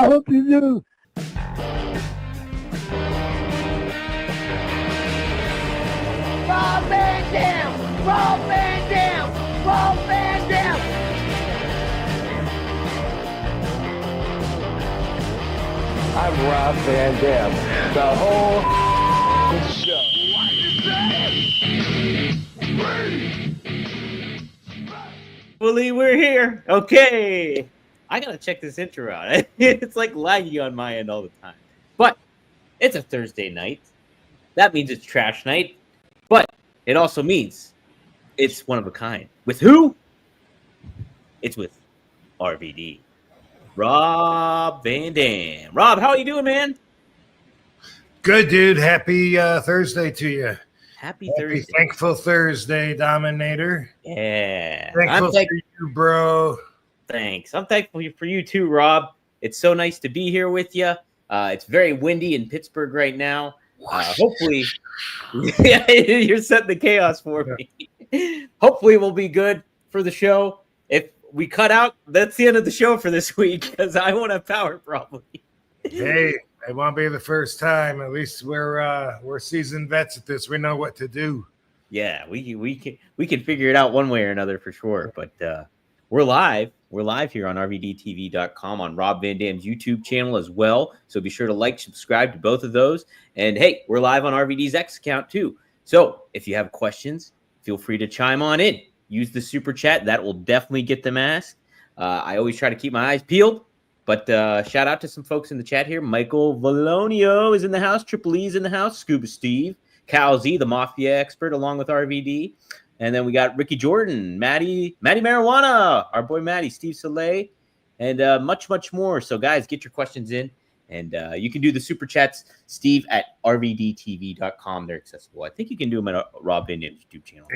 I hope you do. Rob Van Dam! Rob Van Dam! Rob Van Dam! I'm Rob Van Dam. The whole show. We're here. Okay. I gotta check this intro out. It's like laggy on my end all the time. But it's a Thursday night. That means it's trash night. But it also means it's one of a kind. With who? It's with RVD. Rob Van Dam. Rob, how are you doing, man? Good, dude. Happy Thursday to you. Happy Thursday. Thankful Thursday, Dominator. Yeah. Thankful for you, bro. Thanks. I'm thankful for you too, Rob. It's so nice to be here with you. It's very windy in Pittsburgh right now. Hopefully, yeah, you're setting the chaos for me. Hopefully, we'll be good for the show. If we cut out, that's the end of the show for this week because I won't have power probably. Hey, it won't be the first time. At least we're seasoned vets at this. We know what to do. Yeah, we can figure it out one way or another for sure. But we're live. We're live here on RVDTV.com on Rob Van Dam's YouTube channel as well. So be sure to like, subscribe to both of those. And hey, we're live on RVD's X account too. So if you have questions, feel free to chime on in. Use the super chat. That will definitely get them asked. I always try to keep my eyes peeled. But shout out to some folks in the chat here. Michael Valonio is in the house. Triple E's in the house. Scuba Steve. Cal Z, the Mafia expert, along with RVD. And then we got Ricky Jordan, Maddie Marijuana, our boy Maddie, Steve Soleil, and much, much more. So, guys, get your questions in. And you can do the super chats, Steve, at RVDTV.com. They're accessible. I think you can do them at Rob Van Dam's YouTube channel.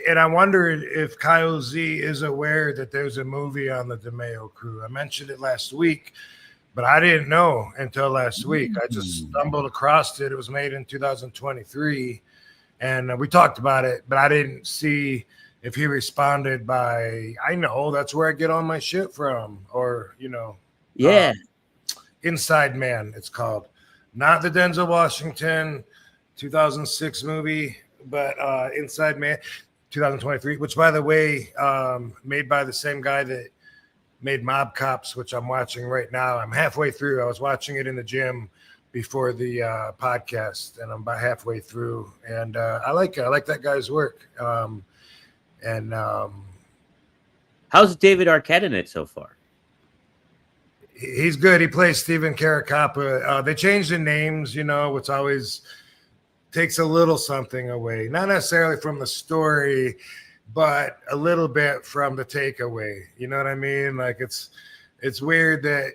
And I wonder if Kyle Z is aware that there's a movie on the DeMeo crew. I mentioned it last week, but I didn't know until last week. I just stumbled across it. It was made in 2023. And we talked about it, but I didn't see if he responded by, I know that's where I get all my shit from, or, Yeah. Inside Man, it's called. Not the Denzel Washington 2006 movie, but Inside Man 2023, which, by the way, made by the same guy that made Mob Cops, which I'm watching right now. I'm halfway through. I was watching it in the gym before the podcast, and I'm about halfway through, and I like it. I like that guy's work. How's David Arquette in it so far? He's good. He plays Stephen Caracappa. They changed the names, which always takes a little something away. Not necessarily from the story, but a little bit from the takeaway. You know what I mean? Like it's weird that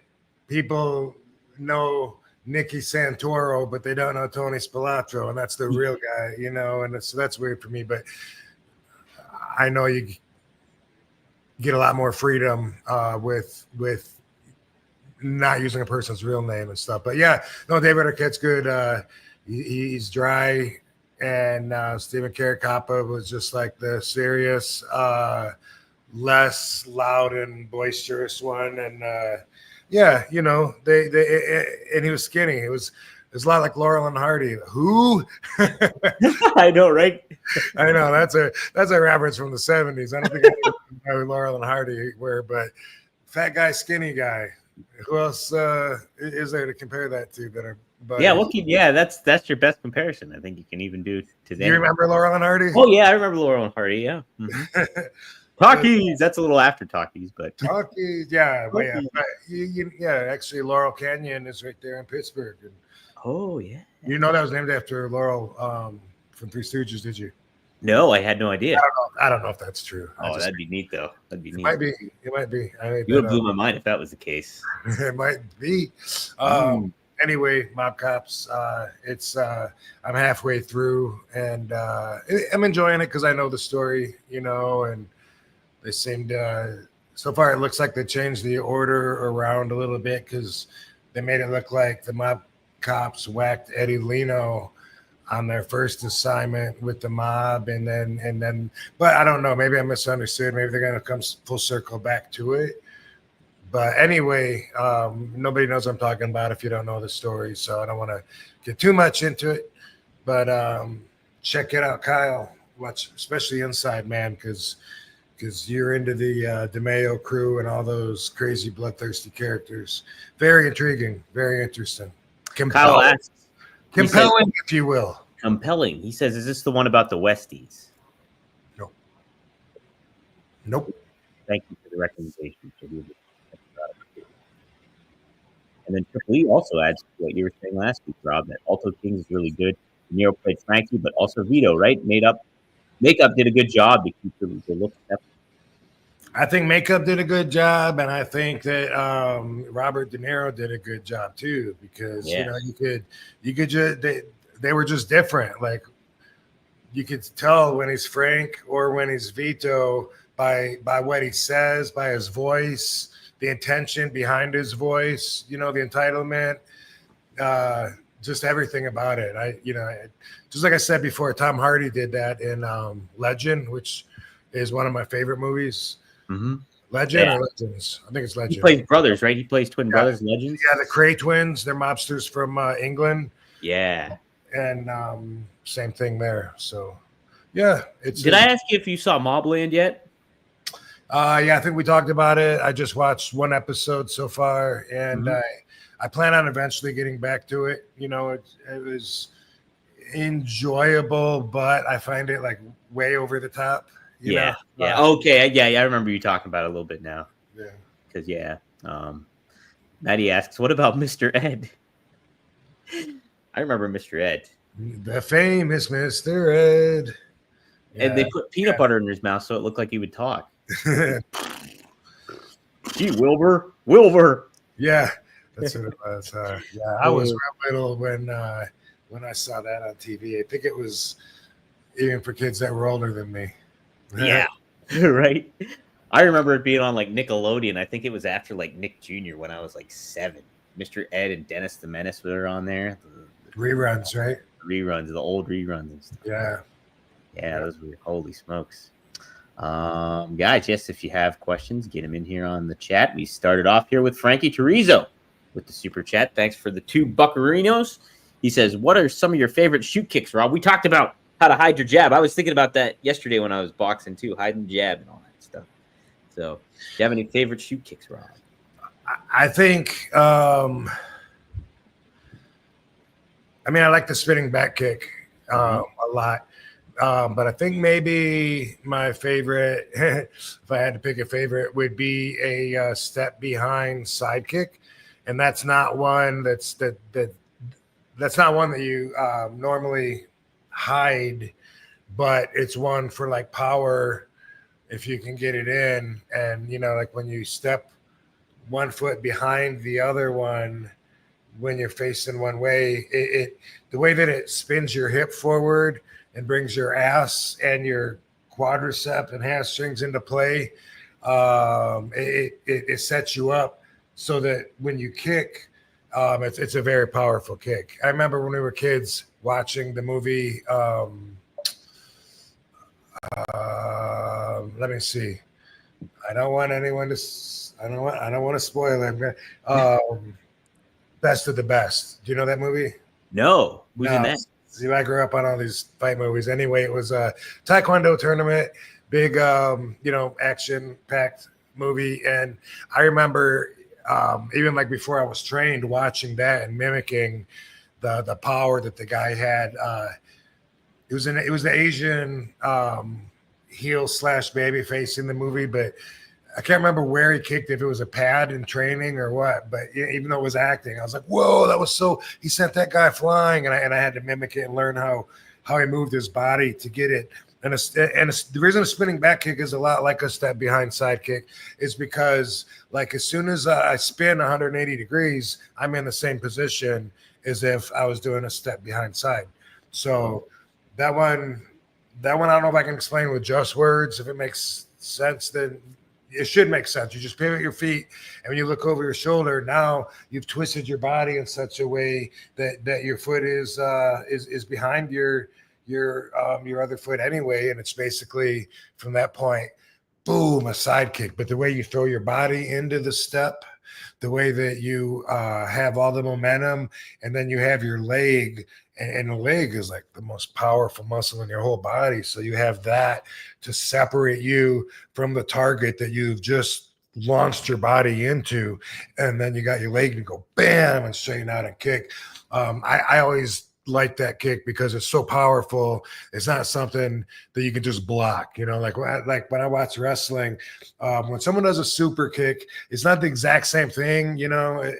people know Nicky Santoro, but they don't know Tony Spilatro, and that's the real guy, and that's weird for me. But I know you get a lot more freedom with not using a person's real name and stuff. But yeah, no, David Arquette's good. He's dry, and Stephen Caracappa was just like the serious, less loud and boisterous one, and yeah, they and he was skinny. It was a lot like Laurel and Hardy. Who? I know, right? I know that's a reference from the 70s. I don't think I know who Laurel and Hardy were, but fat guy, skinny guy. Who else is there to compare that to? That are buddies? Yeah, that's your best comparison. I think you can even do to them. Do you remember Laurel and Hardy? Oh yeah, I remember Laurel and Hardy. Yeah. Mm-hmm. Talkies. That's a little after Talkies, but Talkies. Yeah, yeah. Actually, Laurel Canyon is right there in Pittsburgh. And oh yeah. That was named after Laurel from Three Stooges. Did you? No, I had no idea. I don't know if that's true. That'd be neat though. That'd be neat. It might be. You would blow my mind if that was the case. It might be. Anyway, Mob Cops. I'm halfway through, and I'm enjoying it because I know the story, and they seemed so far it looks like they changed the order around a little bit because they made it look like the Mob Cops whacked Eddie Leno on their first assignment with the mob, and then but I don't know, maybe I misunderstood. Maybe they're gonna come full circle back to it, But anyway, nobody knows what I'm talking about if you don't know the story, so I don't want to get too much into it. But check it out, Kyle. Watch, especially Inside Man, because you're into the DeMeo crew and all those crazy bloodthirsty characters. Very intriguing, very interesting. Kyle asks, compelling, if you will. Compelling. He says, is this the one about the Westies? Nope. Thank you for the recommendation. And then Triple E also adds what you were saying last week, Rob, that Alto King is really good. Nero played Frankie, but also Vito, right? Makeup did a good job to keep the look separate. I think Makeup did a good job, and I think that Robert De Niro did a good job too, because you could just they were just different. Like you could tell when he's Frank or when he's Vito by what he says, by his voice, the intention behind his voice, the entitlement, just everything about it. Just like I said before, Tom Hardy did that in Legend, which is one of my favorite movies. Mm-hmm. Legend or Legends? I think it's Legend. He plays brothers, right? He plays twin brothers, Legends. Yeah, the Cray twins. They're mobsters from England. Yeah. And same thing there. So, yeah. Did I ask you if you saw Mobland yet? Yeah, I think we talked about it. I just watched one episode so far, and I plan on eventually getting back to it. It was enjoyable, but I find it like way over the top. Yeah. Okay. Yeah. I remember you talking about it a little bit now. Yeah. Because Maddie asks, "What about Mr. Ed?" I remember Mr. Ed, the famous Mr. Ed. And they put peanut butter in his mouth so it looked like he would talk. Gee, Wilbur. Yeah, that's what it was. I was real little when I saw that on TV. I think it was even for kids that were older than me. Yeah, right. I remember it being on like Nickelodeon. I think it was after like Nick Jr. when I was like 7. Mr. Ed and Dennis the Menace were on there. Reruns, right? Reruns, the old reruns and stuff. Yeah, those were holy smokes. Guys, yes, if you have questions, get them in here on the chat. We started off here with Frankie Terrizzo with the super chat. Thanks for the 2 buccarinos. He says, what are some of your favorite shoot kicks, Rob? We talked about how to hide your jab. I was thinking about that yesterday when I was boxing too, hiding jab and all that stuff. So, do you have any favorite shoot kicks, Rob? I think, I like the spinning back kick a lot. But I think maybe my favorite, if I had to pick a favorite, would be a step behind side kick, and that's not one that's not one that you normally hide, but it's one for like power if you can get it in, and like when you step one foot behind the other one when you're facing one way, the way that it spins your hip forward and brings your ass and your quadricep and hamstrings into play. It sets you up so that when you kick, it's a very powerful kick. I remember when we were kids watching the movie. Let me see. I don't want anyone to. I don't want to spoil it. Best of the Best. Do you know that movie? No. Who's in that? See, I grew up on all these fight movies. Anyway, it was a Taekwondo tournament, big, action-packed movie. And I remember, even like before I was trained, watching that and mimicking the power that the guy had. It was the Asian heel / baby face in the movie, but I can't remember where he kicked, if it was a pad in training or what, but even though it was acting, I was like, whoa, that was he sent that guy flying. And I had to mimic it and learn how he moved his body to get it. And the reason a spinning back kick is a lot like a step behind side kick is because like as soon as I spin 180 degrees, I'm in the same position as if I was doing a step behind side. So that one, I don't know if I can explain with just words. If it makes sense, then it should make sense. You just pivot your feet, and when you look over your shoulder, now you've twisted your body in such a way that your foot is behind your other foot anyway, and it's basically from that point boom, a side kick. But the way you throw your body into the step, the way that you have all the momentum, and then you have your leg, and the leg is like the most powerful muscle in your whole body. So you have that to separate you from the target that you've just launched your body into. And then you got your leg to go bam and straighten out and kick. I always like that kick because it's so powerful. It's not something that you can just block, like when I watch wrestling, when someone does a super kick, it's not the exact same thing,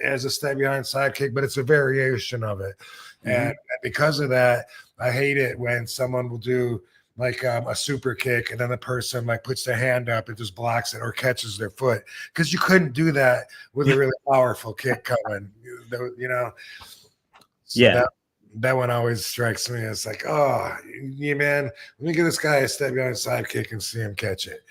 as a step behind side kick, but it's a variation of it. Mm-hmm. And because of that, I hate it when someone will do like a super kick and then the person like puts their hand up and just blocks it or catches their foot, because you couldn't do that with a really powerful kick coming, So yeah. That one always strikes me as like, oh, yeah, man, let me give this guy a step behind side kick and see him catch it.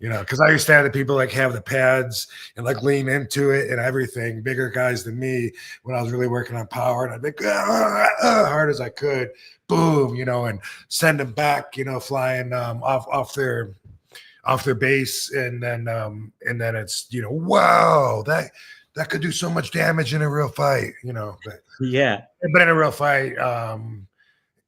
Because I used to have the people like have the pads and like lean into it and everything, bigger guys than me when I was really working on power. And I'd be hard as I could, boom, and send them back, flying off their base. And then it's, wow, that could do so much damage in a real fight, but yeah. But in a real fight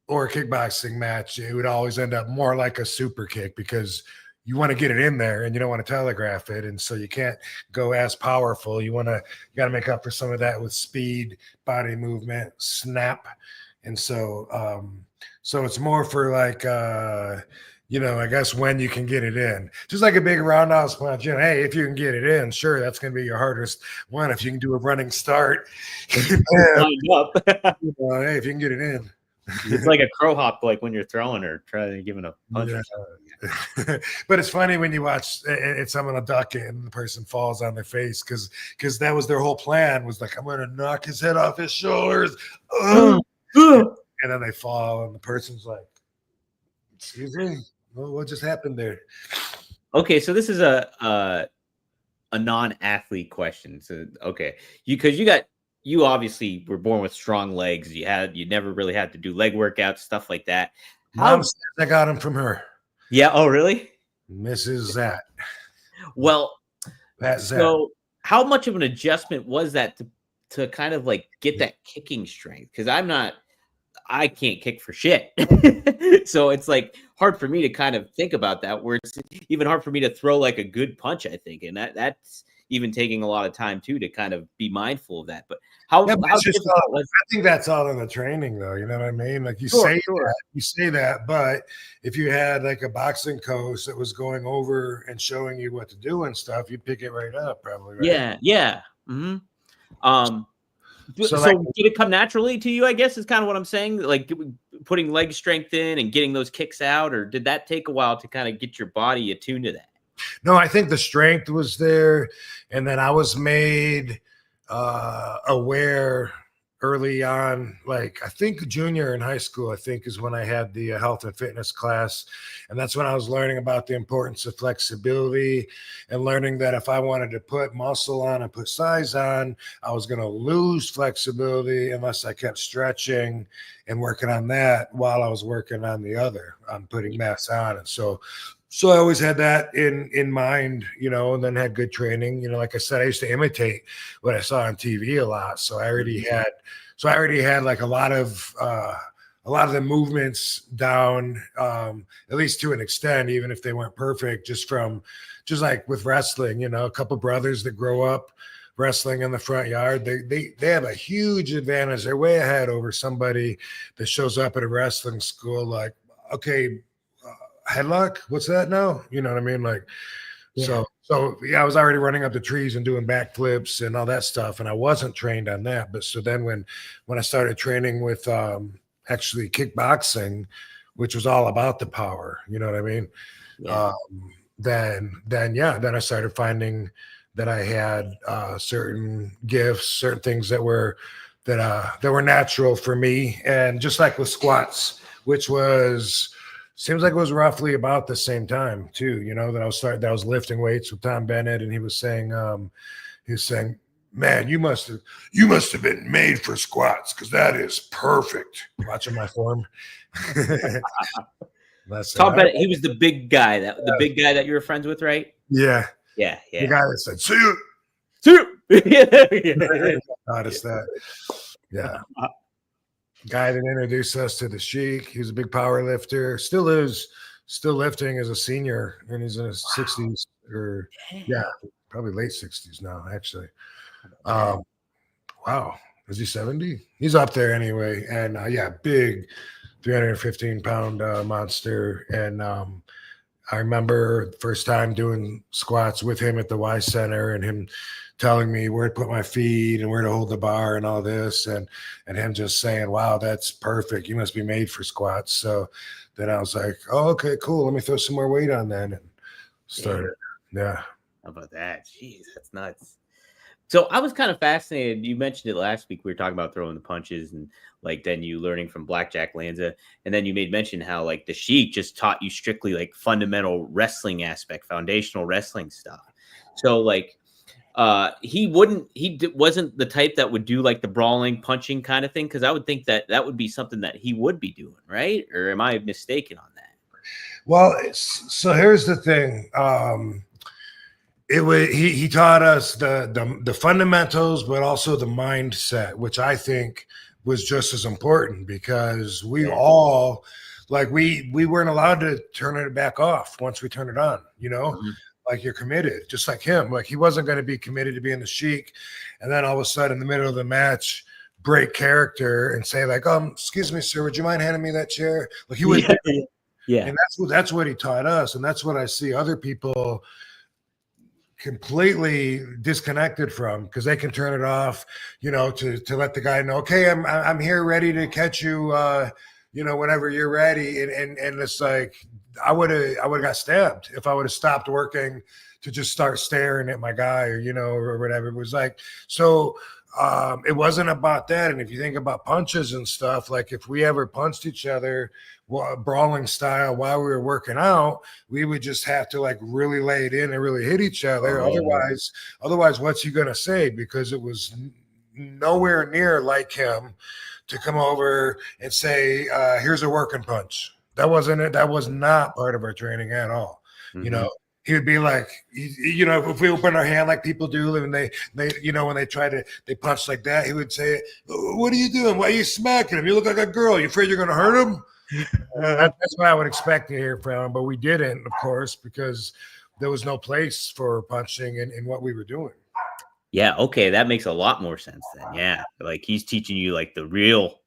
or a kickboxing match, it would always end up more like a super kick because you want to get it in there and you don't want to telegraph it. And so you can't go as powerful. You got to make up for some of that with speed, body movement, snap. And so, so it's more for like, I guess when you can get it in, just like a big roundhouse punch, hey, if you can get it in, sure, that's going to be your hardest one. If you can do a running start, hey, if you can get it in. It's like a crow hop, like when you're throwing or trying to give it a punch. Yeah. But it's funny when you watch someone a duck it and the person falls on their face because that was their whole plan, was like, I'm going to knock his head off his shoulders. And then they fall and the person's like, excuse me, what just happened there? Okay, so this is a non-athlete question. So okay, you obviously were born with strong legs. You never really had to do leg workouts, stuff like that. Mom says I got him from her. Yeah. Oh, really? Mrs. Zat. Well, that's so how much of an adjustment was that to kind of like get that kicking strength? Because I can't kick for shit. So it's like hard for me to kind of think about that, where it's even hard for me to throw like a good punch, I think. And that's even taking a lot of time too, to kind of be mindful of that. But how I think that's all in the training though. You know what I mean? Like you say that, but if you had like a boxing coach that was going over and showing you what to do and stuff, you'd pick it right up probably. Right? Yeah. Yeah. Mm-hmm. So did it come naturally to you, I guess, is kind of what I'm saying? Like putting leg strength in and getting those kicks out, or did that take a while to kind of get your body attuned to that? No, I think the strength was there. And then I was made aware early on, like I think junior in high school, I think is when I had the health and fitness class. And that's when I was learning about the importance of flexibility and learning that if I wanted to put muscle on and put size on, I was going to lose flexibility unless I kept stretching and working on that while I was working on the other, on putting mass on. And so I always had that in mind, and then had good training. Like I said, I used to imitate what I saw on TV a lot. So I already had like a lot of the movements down, at least to an extent, even if they weren't perfect, just like with wrestling, a couple brothers that grow up wrestling in the front yard, they have a huge advantage. They're way ahead over somebody that shows up at a wrestling school like, okay, headlock, what's that now? You know what I mean? Like, yeah. So yeah, I was already running up the trees and doing backflips and all that stuff, and I wasn't trained on that. But so then when I started training with actually kickboxing, which was all about the power, you know what I mean? Yeah. Then I started finding that I had certain gifts, certain things that were natural for me, and just like with squats, which seems like it was roughly about the same time too, that I was lifting weights with Tom Bennett, and he was saying, man, you must have been made for squats, because that is perfect. Watching my form. Tom Bennett, he was the big guy that you were friends with, right? Yeah. Yeah, The yeah. guy that said, "See you." Yeah. Noticed that. Yeah. Guy that introduced us to the Sheik. He was a big power lifter. Still is. Still lifting as a senior, and he's in his 60s or probably late 60s now. Actually, wow, is he 70? He's up there anyway, and big, 315-pound monster. And I remember the first time doing squats with him at the Y Center, and him telling me where to put my feet and where to hold the bar and all this, and him just saying, "Wow, that's perfect. You must be made for squats." So then I was like, "Oh, okay, cool. Let me throw some more weight on then," and started. Yeah. How about that? Jeez, that's nuts. So I was kind of fascinated. You mentioned it last week. We were talking about throwing the punches and like then you learning from Blackjack Lanza. And then you made mention how like the Sheik just taught you strictly like fundamental wrestling aspect, foundational wrestling stuff. So like wasn't the type that would do like the brawling, punching kind of thing. Cause I would think that would be something that he would be doing. Right. Or am I mistaken on that? Well, so here's the thing. He taught us the fundamentals, but also the mindset, which I think was just as important because we all like we weren't allowed to turn it back off once we turn it on, like you're committed, just like him. Like he wasn't going to be committed to being the Sheik, and then all of a sudden in the middle of the match break character and say like, excuse me, sir, would you mind handing me that chair? Like he would, and that's what he taught us, and that's what I see other people completely disconnected from because they can turn it off, to let the guy know, okay, I'm here ready to catch you, whenever you're ready. And it's like I would have got stabbed if I would have stopped working to just start staring at my guy or whatever. It was like, so it wasn't about that. And if you think about punches and stuff, like if we ever punched each other brawling style while we were working out, we would just have to like really lay it in and really hit each other. Otherwise, what's he gonna say? Because it was nowhere near like him to come over and say, here's a working punch. That wasn't it. That was not part of our training at all. Mm-hmm. He would be like, if we open our hand like people do, and they when they punch like that, he would say, "What are you doing? Why are you smacking him? You look like a girl. You afraid you're going to hurt him?" That's what I would expect to hear from him, but we didn't, of course, because there was no place for punching in what we were doing. Yeah, okay, that makes a lot more sense then. Yeah, like he's teaching you like the real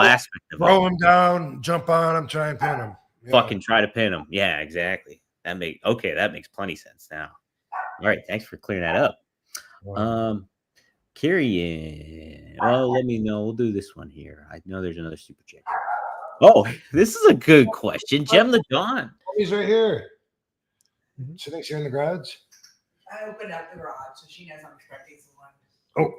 aspect of throw him down, jump on him, try and pin him. Yeah. Fucking try to pin him. Yeah, exactly. That makes plenty sense now. All right, thanks for clearing that up. Wow. Carrie, let me know. We'll do this one here. I know there's another super chat. Oh, this is a good question. Gem the Dawn. He's right here. She thinks you're in the garage. I opened up the garage, so she knows I'm expecting someone. Oh,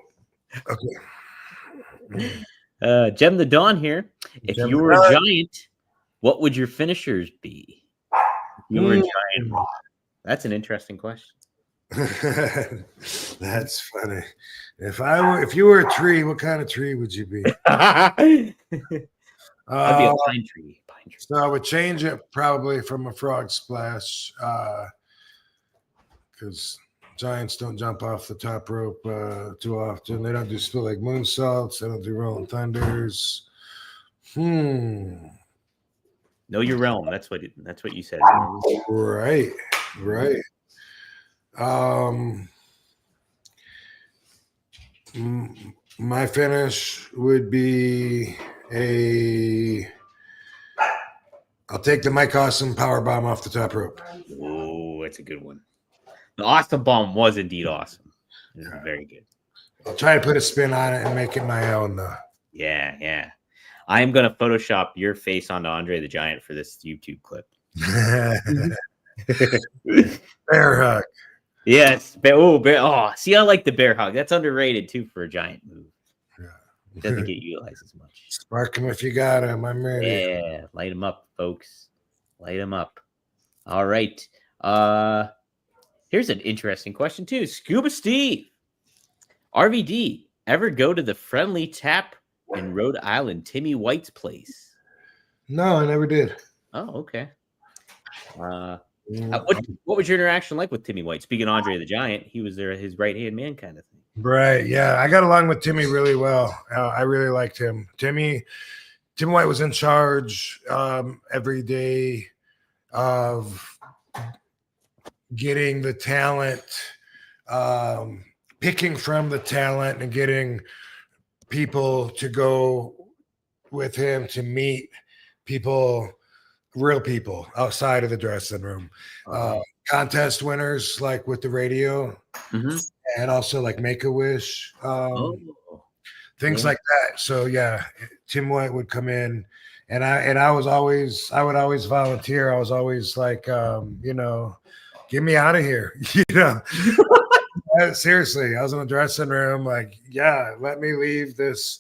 okay. Gem the Dawn here. If you were a giant, what would your finishers be? If you were a giant. That's an interesting question. That's funny. If you were a tree, what kind of tree would you be? I'd be a pine tree. So I would change it probably from a frog splash, because giants don't jump off the top rope too often. They don't do spill like moonsaults. They don't do rolling thunders. Know your realm. That's what you said. Right. My finish would be I'll take the Mike Awesome power bomb off the top rope. Oh, that's a good one. The Awesome bomb was indeed awesome. It was very good. I'll try to put a spin on it and make it my own, though. Yeah. I am going to Photoshop your face onto Andre the Giant for this YouTube clip. Bear hug. Yes. Oh, see, I like the bear hug. That's underrated, too, for a giant move. Yeah. It doesn't get utilized as much. Spark him if you got him. I'm ready. Yeah. Light him up, folks. Light him up. All right. Here's an interesting question, too. Scuba Steve. RVD, ever go to the Friendly Tap in Rhode Island, Timmy White's place? No, I never did. Oh, okay. What was your interaction like with Timmy White? Speaking of Andre the Giant, he was there, his right hand man kind of thing. Right. Yeah, I got along with Timmy really well. I really liked him. Timmy White was in charge every day of getting the talent, picking from the talent and getting people to go with him to meet people, real people outside of the dressing room. Contest winners like with the radio, and also like Make-A-Wish, things like that. So yeah, Tim White would come in, and I would always volunteer. I was always like, get me out of here, Seriously, I was in the dressing room, like, yeah, let me leave this,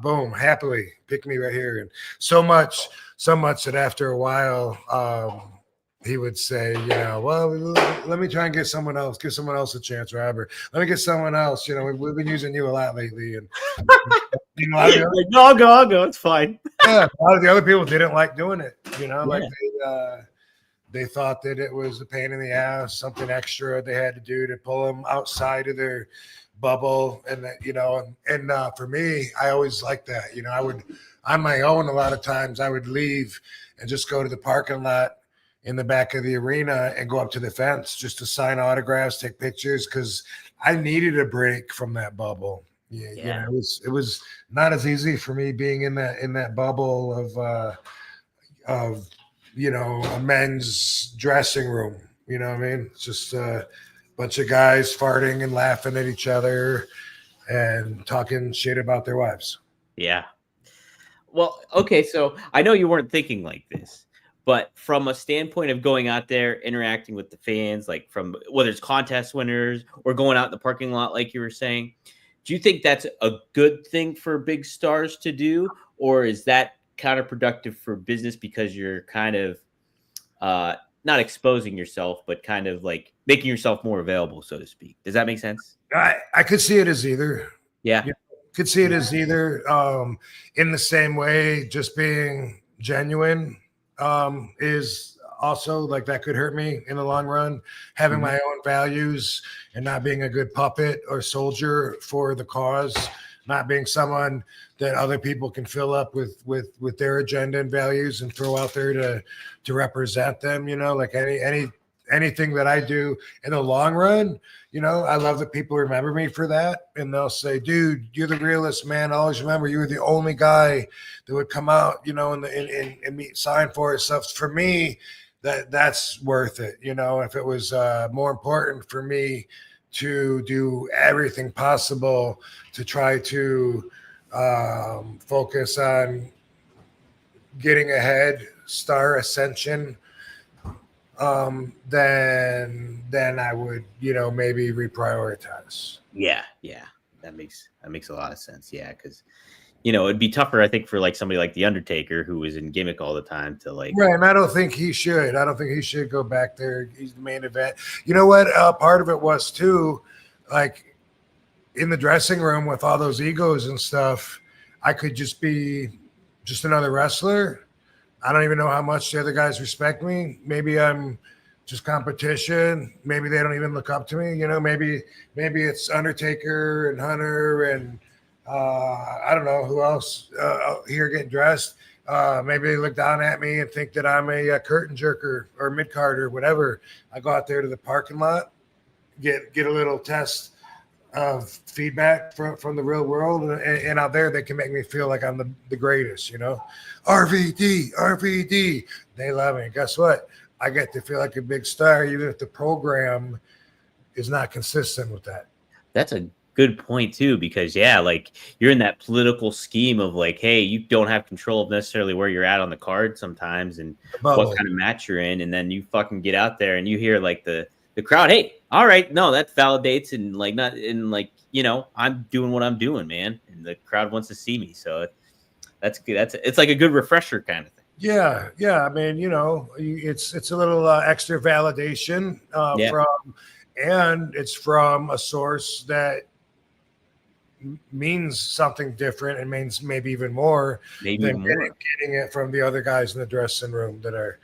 boom, happily pick me right here. And so much that after a while, he would say, well, let me try and give someone else a chance, Robert. Let me get someone else. We've been using you a lot lately. And I'll go. It's fine. Yeah, a lot of the other people didn't like doing it. Like they thought that it was a pain in the ass, something extra they had to do to pull them outside of their bubble. And that, for me, I always liked that. I would, on my own, a lot of times I would leave and just go to the parking lot in the back of the arena and go up to the fence just to sign autographs, take pictures, because I needed a break from that bubble. Yeah. It was not as easy for me being in that bubble of a men's dressing room. You know what I mean? It's just a bunch of guys farting and laughing at each other and talking shit about their wives. Yeah. Well, okay, so I know you weren't thinking like this, but from a standpoint of going out there, interacting with the fans, like from whether it's contest winners or going out in the parking lot, like you were saying, do you think that's a good thing for big stars to do? Or is that counterproductive for business because you're kind of not exposing yourself, but kind of like making yourself more available, so to speak? Does that make sense? I could see it as either. Yeah. Could see it as either in the same way, just being genuine is also like that could hurt me in the long run. Having my own values and not being a good puppet or soldier for the cause, not being someone that other people can fill up with their agenda and values and throw out there to represent them. Like anything that I do in the long run, I love that people remember me for that. And they'll say, dude, you're the realest, man. I always remember you were the only guy that would come out, and meet, sign for it. So for me, that's worth it. If it was more important for me to do everything possible to try to focus on getting ahead, star ascension, then I would, maybe reprioritize. Yeah. That makes a lot of sense. Yeah, because it'd be tougher, I think, for like somebody like The Undertaker who was in gimmick all the time to like. Right, and I don't think he should. I don't think he should go back there. He's the main event. You know what? Part of it was too, like in the dressing room with all those egos and stuff. I could just be just another wrestler. I don't even know how much the other guys respect me. Maybe I'm just competition. Maybe they don't even look up to me. Maybe it's Undertaker and Hunter and I don't know who else here getting dressed. Maybe they look down at me and think that I'm a curtain jerker or mid-card or whatever. I go out there to the parking lot, get a little test of feedback from the real world, and out there they can make me feel like I'm the greatest. RVD, they love me. Guess what? I get to feel like a big star, even if the program is not consistent with that. That's a good point too, because like you're in that political scheme of like, hey, you don't have control of necessarily where you're at on the card sometimes and what kind of match you're in, and then you fucking get out there and you hear like the crowd, hey, all right, no, that validates, and like not in like, I'm doing what I'm doing, man, and the crowd wants to see me, so that's good. It's like a good refresher kind of thing. Yeah. I mean, it's a little extra validation and it's from a source that means something different and means maybe even more than getting it from the other guys in the dressing room that are,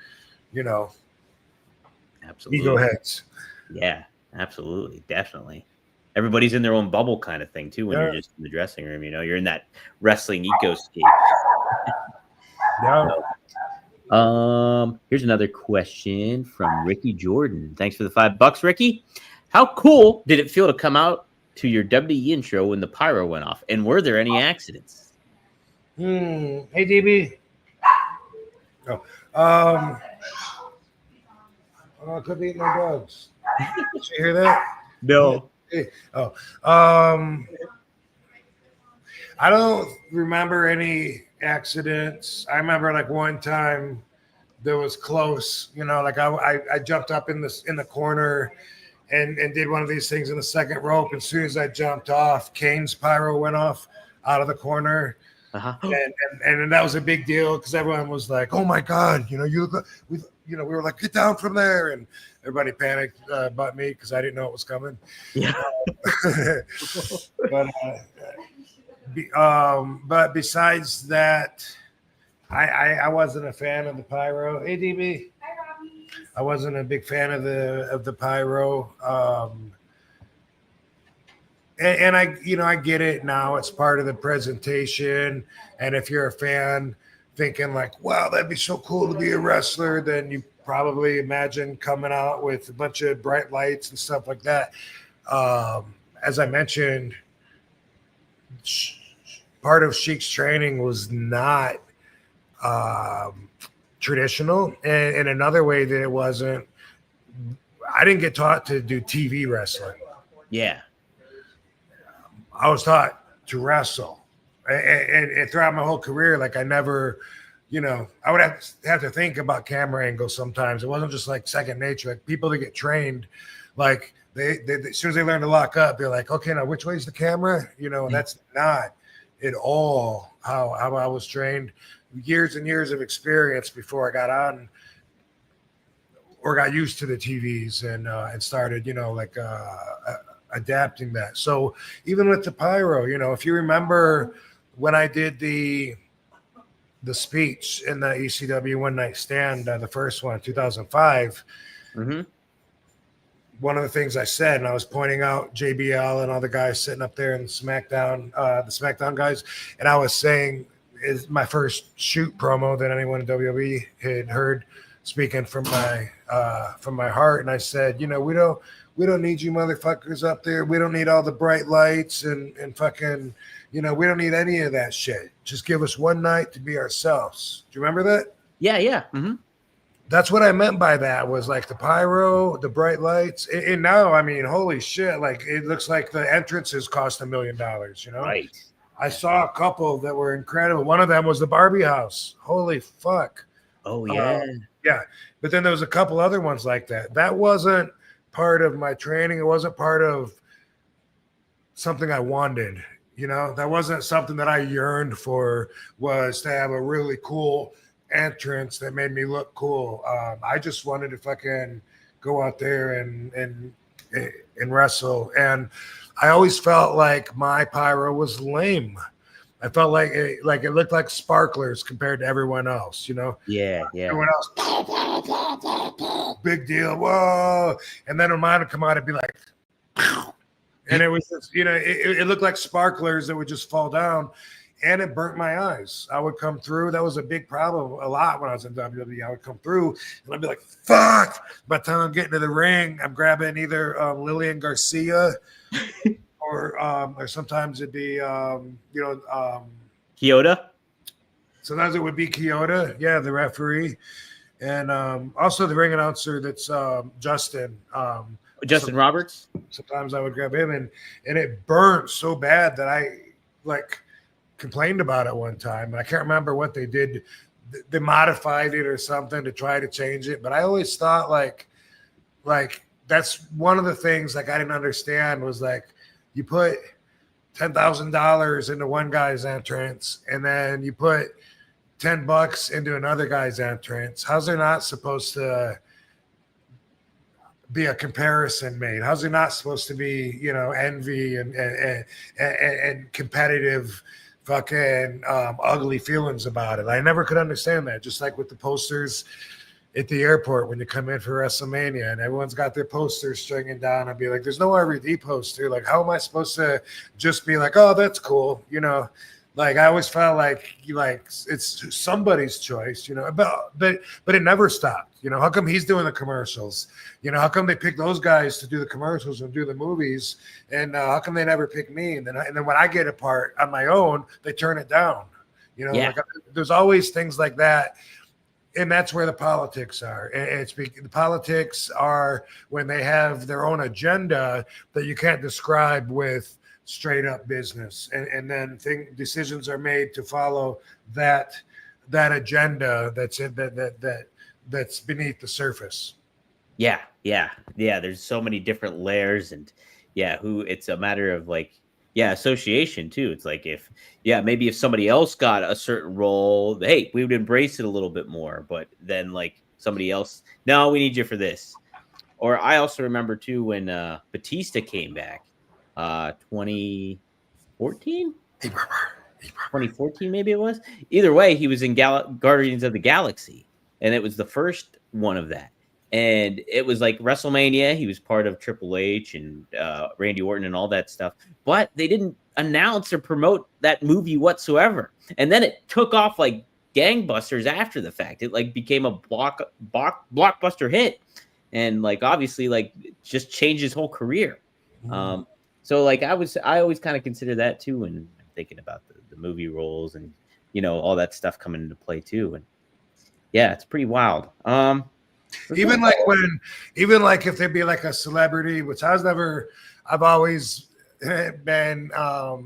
Absolutely. Ego heads. Yeah, absolutely. Definitely. Everybody's in their own bubble kind of thing too when Yeah. you're just in the dressing room, you're in that wrestling ecoscape. Yeah. Here's another question from Ricky Jordan. Thanks for the $5, Ricky. How cool did it feel to come out to your WWE intro when the pyro went off? And were there any accidents? Hey, DB. I could be eating my dogs. Did you hear that? No. Hey. I don't remember any accidents. I remember like one time that was close, like I jumped up in the corner and did one of these things in the second rope. As soon as I jumped off, Kane's pyro went off out of the corner. Uh-huh. And that was a big deal because everyone was like, "Oh my God, you look like we were like, get down from there," and everybody panicked but me because I didn't know it was coming. Yeah. But besides that, I wasn't a fan of the pyro. Hey, DB. Hi, Robbie. I wasn't a big fan of the pyro. And I get it now. It's part of the presentation. And if you're a fan thinking like, wow, that'd be so cool to be a wrestler, then you probably imagine coming out with a bunch of bright lights and stuff like that. As I mentioned, part of Sheik's training was not traditional. And in another way that it wasn't, I didn't get taught to do TV wrestling. Yeah. I was taught to wrestle, and throughout my whole career, like I never, I would have to think about camera angles sometimes. It wasn't just like second nature. Like people that get trained, like they as soon as they learn to lock up, they're like, okay, now which way is the camera? And that's not at all how I was trained. Years and years of experience before I got on or got used to the TVs and started, adapting that. So even with the pyro, if you remember when I did the speech in the ECW One Night Stand, the first one, 2005, one of the things I said, and I was pointing out JBL and all the guys sitting up there in SmackDown, the SmackDown guys, and I was saying is my first shoot promo that anyone in WWE had heard, speaking from my heart, and I said, we don't need you motherfuckers up there. We don't need all the bright lights and fucking, we don't need any of that shit. Just give us one night to be ourselves. Do you remember that? Yeah, yeah. Mm-hmm. That's what I meant by that, was like the pyro, the bright lights. And now, I mean, holy shit, like it looks like the entrances cost $1 million, Right. I saw a couple that were incredible. One of them was the Barbie house. Holy fuck. Oh, yeah. Yeah. But then there was a couple other ones like that. That wasn't part of my training. It wasn't part of something I wanted. That wasn't something that I yearned for, was to have a really cool entrance that made me look cool. I just wanted to fucking go out there and wrestle. And I always felt like my pyro was lame. I felt like it looked like sparklers compared to everyone else, Yeah, yeah. Everyone else, big deal, whoa. And then when mine would come out, it'd be like, and it was just, it looked like sparklers that would just fall down, and it burnt my eyes. I would come through. That was a big problem a lot when I was in WWE. I would come through, and I'd be like, fuck. By the time I'm getting to the ring, I'm grabbing either Lillian Garcia or sometimes it'd be, Kyoto? sometimes it would be Kyoto, the referee, and also the ring announcer. That's Justin. Justin Roberts? Sometimes I would grab him, and it burnt so bad that I complained about it one time. And I can't remember what they did. They modified it or something to try to change it. But I always thought like that's one of the things I didn't understand, was like, you put $10,000 into one guy's entrance, and then you put $10 into another guy's entrance. How's there not supposed to be a comparison made? How's there not supposed to be, envy and competitive fucking ugly feelings about it? I never could understand that. Just like with the posters, at the airport when you come in for WrestleMania and everyone's got their posters stringing down. I'd be like, there's no RVD poster. Like, how am I supposed to just be like, oh, that's cool? You know, like I always felt like it's somebody's choice, you know, but it never stopped. You know, how come he's doing the commercials? You know, how come they pick those guys to do the commercials and do the movies? And how come they never pick me? And then when I get a part on my own, they turn it down. You know, like there's always things like that. And that's where the politics are. And the politics are when they have their own agenda that you can't describe with straight up business. And then decisions are made to follow that agenda that's beneath the surface. Yeah. There's so many different layers, and it's a matter of like, association too. It's like maybe if somebody else got a certain role, hey, we would embrace it a little bit more. But then like somebody else, no, we need you for this. Or I also remember too when Batista came back, 2014, 2014 maybe it was. Either way, he was in Guardians of the Galaxy, and it was the first one of that. And it was like WrestleMania. He was part of Triple H and Randy Orton and all that stuff. But they didn't announce or promote that movie whatsoever. And then it took off like gangbusters after the fact. It like became a blockbuster hit. And like obviously like just changed his whole career. So like I always kind of consider that too when I'm thinking about the movie roles and, you know, all that stuff coming into play too. And yeah, it's pretty wild. Even like if there'd be like a celebrity, which I've always been, I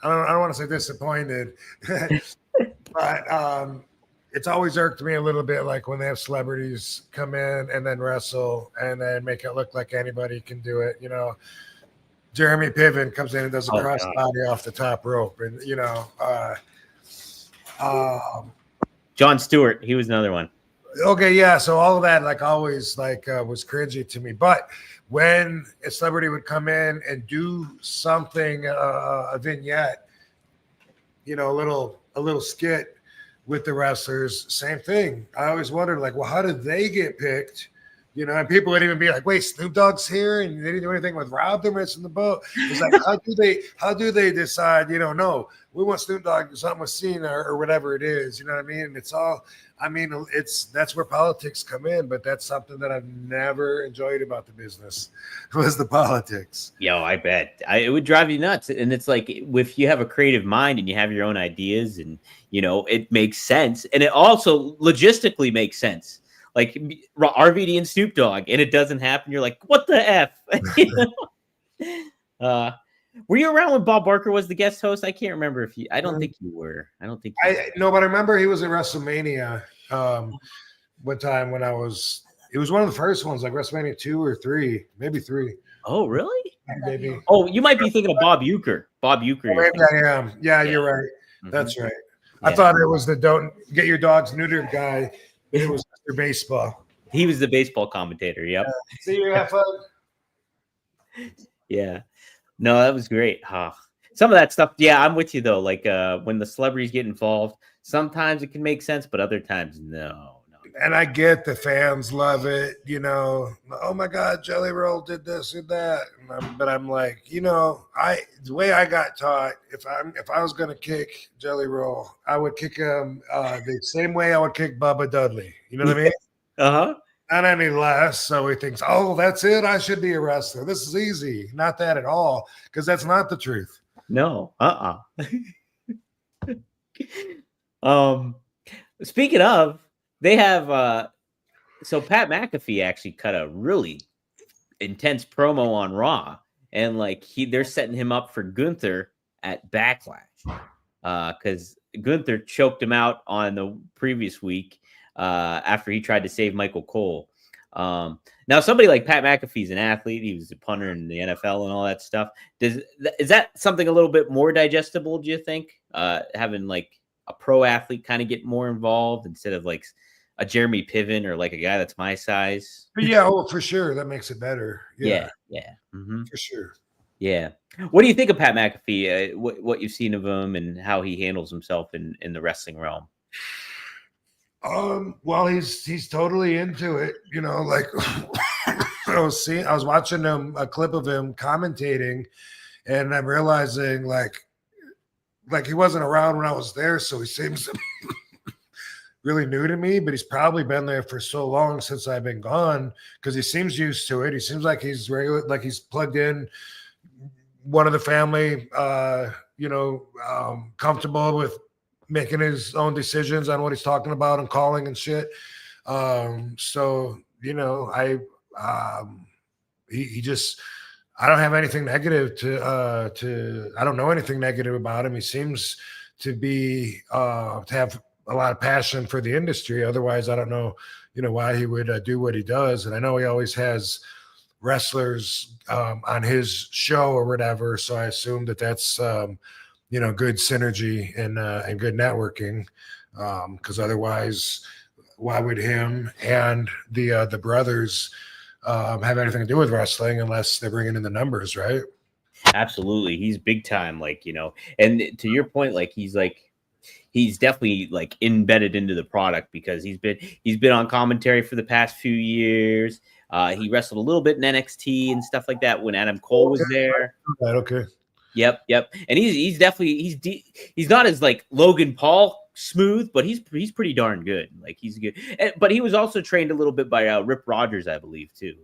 don't want to say disappointed, but it's always irked me a little bit, like when they have celebrities come in and then wrestle and then make it look like anybody can do it. You know, Jeremy Piven comes in and does a crossbody off the top rope, and you know, Jon Stewart, he was another one. Okay, yeah. So all of that, like always, like was cringy to me. But when a celebrity would come in and do something, a vignette, you know, a little skit with the wrestlers, same thing. I always wondered, like, well, how did they get picked? You know, and people would even be like, wait, Snoop Dogg's here and they didn't do anything with Rob, they're missing the boat. It's like, how do they decide, you know, no, we want Snoop Dogg to do something with Cena or whatever it is, you know what I mean? And it's all, I mean, that's where politics come in, but that's something that I've never enjoyed about the business was the politics. Yo, I bet it would drive you nuts. And it's like, if you have a creative mind and you have your own ideas and, you know, it makes sense. And it also logistically makes sense. Like RVD and Snoop Dogg, and it doesn't happen. You're like, what the F? Were you around when Bob Barker was the guest host? I can't remember if you. I don't think you were. I don't think. No, but I remember he was at WrestleMania one time when I was. It was one of the first ones, like WrestleMania 2 or 3, maybe 3. Oh, really? Maybe. Oh, you might be thinking of Bob Uecker. Bob Uecker. Oh, maybe I am. Yeah, you're right. Mm-hmm. That's right. Yeah. I thought it was the don't get your dogs neutered guy. It was Mr. Baseball. He was the baseball commentator. Yep. See you have fun. Yeah. No, that was great. Some of that stuff. Yeah, I'm with you though. Like when the celebrities get involved, sometimes it can make sense, but other times no. And I get the fans love it, you know. Oh my God, Jelly Roll did this and that. But I'm like, you know, the way I got taught, if I was gonna kick Jelly Roll, I would kick him the same way I would kick Bubba Dudley. You know what I mean? Uh-huh. Not any less. So he thinks, oh, that's it. I should be a wrestler. This is easy. Not that at all, because that's not the truth. No. Speaking of, they have so Pat McAfee actually cut a really intense promo on Raw, and like they're setting him up for Gunther at Backlash because Gunther choked him out on the previous week after he tried to save Michael Cole. Now somebody like Pat McAfee's an athlete. He was a punter in the NFL and all that stuff. Is that something a little bit more digestible, do you think? Having like a pro athlete kind of get more involved instead of like a Jeremy Piven or like a guy that's my size. Yeah, for sure. That makes it better. Yeah. Mm-hmm. For sure. Yeah. What do you think of Pat McAfee? What you've seen of him and how he handles himself in the wrestling realm? Well, he's totally into it, you know, like I was watching a clip of him commentating, and I'm realizing like he wasn't around when I was there, so he seems really new to me, but he's probably been there for so long since I've been gone because he seems used to it. He seems like he's regular, like he's plugged in, one of the family, comfortable with making his own decisions on what he's talking about and calling and shit. So, you know, he just, I don't have anything negative I don't know anything negative about him. He seems to be, to have a lot of passion for the industry. Otherwise, I don't know, you know, why he would do what he does. And I know he always has wrestlers on his show or whatever. So I assume that's, good synergy and good networking. Because otherwise, why would him and the brothers have anything to do with wrestling unless they're bringing in the numbers, right? Absolutely. He's big time, like, you know, and to your point, like he's definitely like embedded into the product because he's been on commentary for the past few years. He wrestled a little bit in NXT and stuff like that when Adam Cole was there. Okay. Yep. And he's definitely he's not as like Logan Paul smooth, but he's pretty darn good. Like he's good. But he was also trained a little bit by Rip Rogers, I believe, too.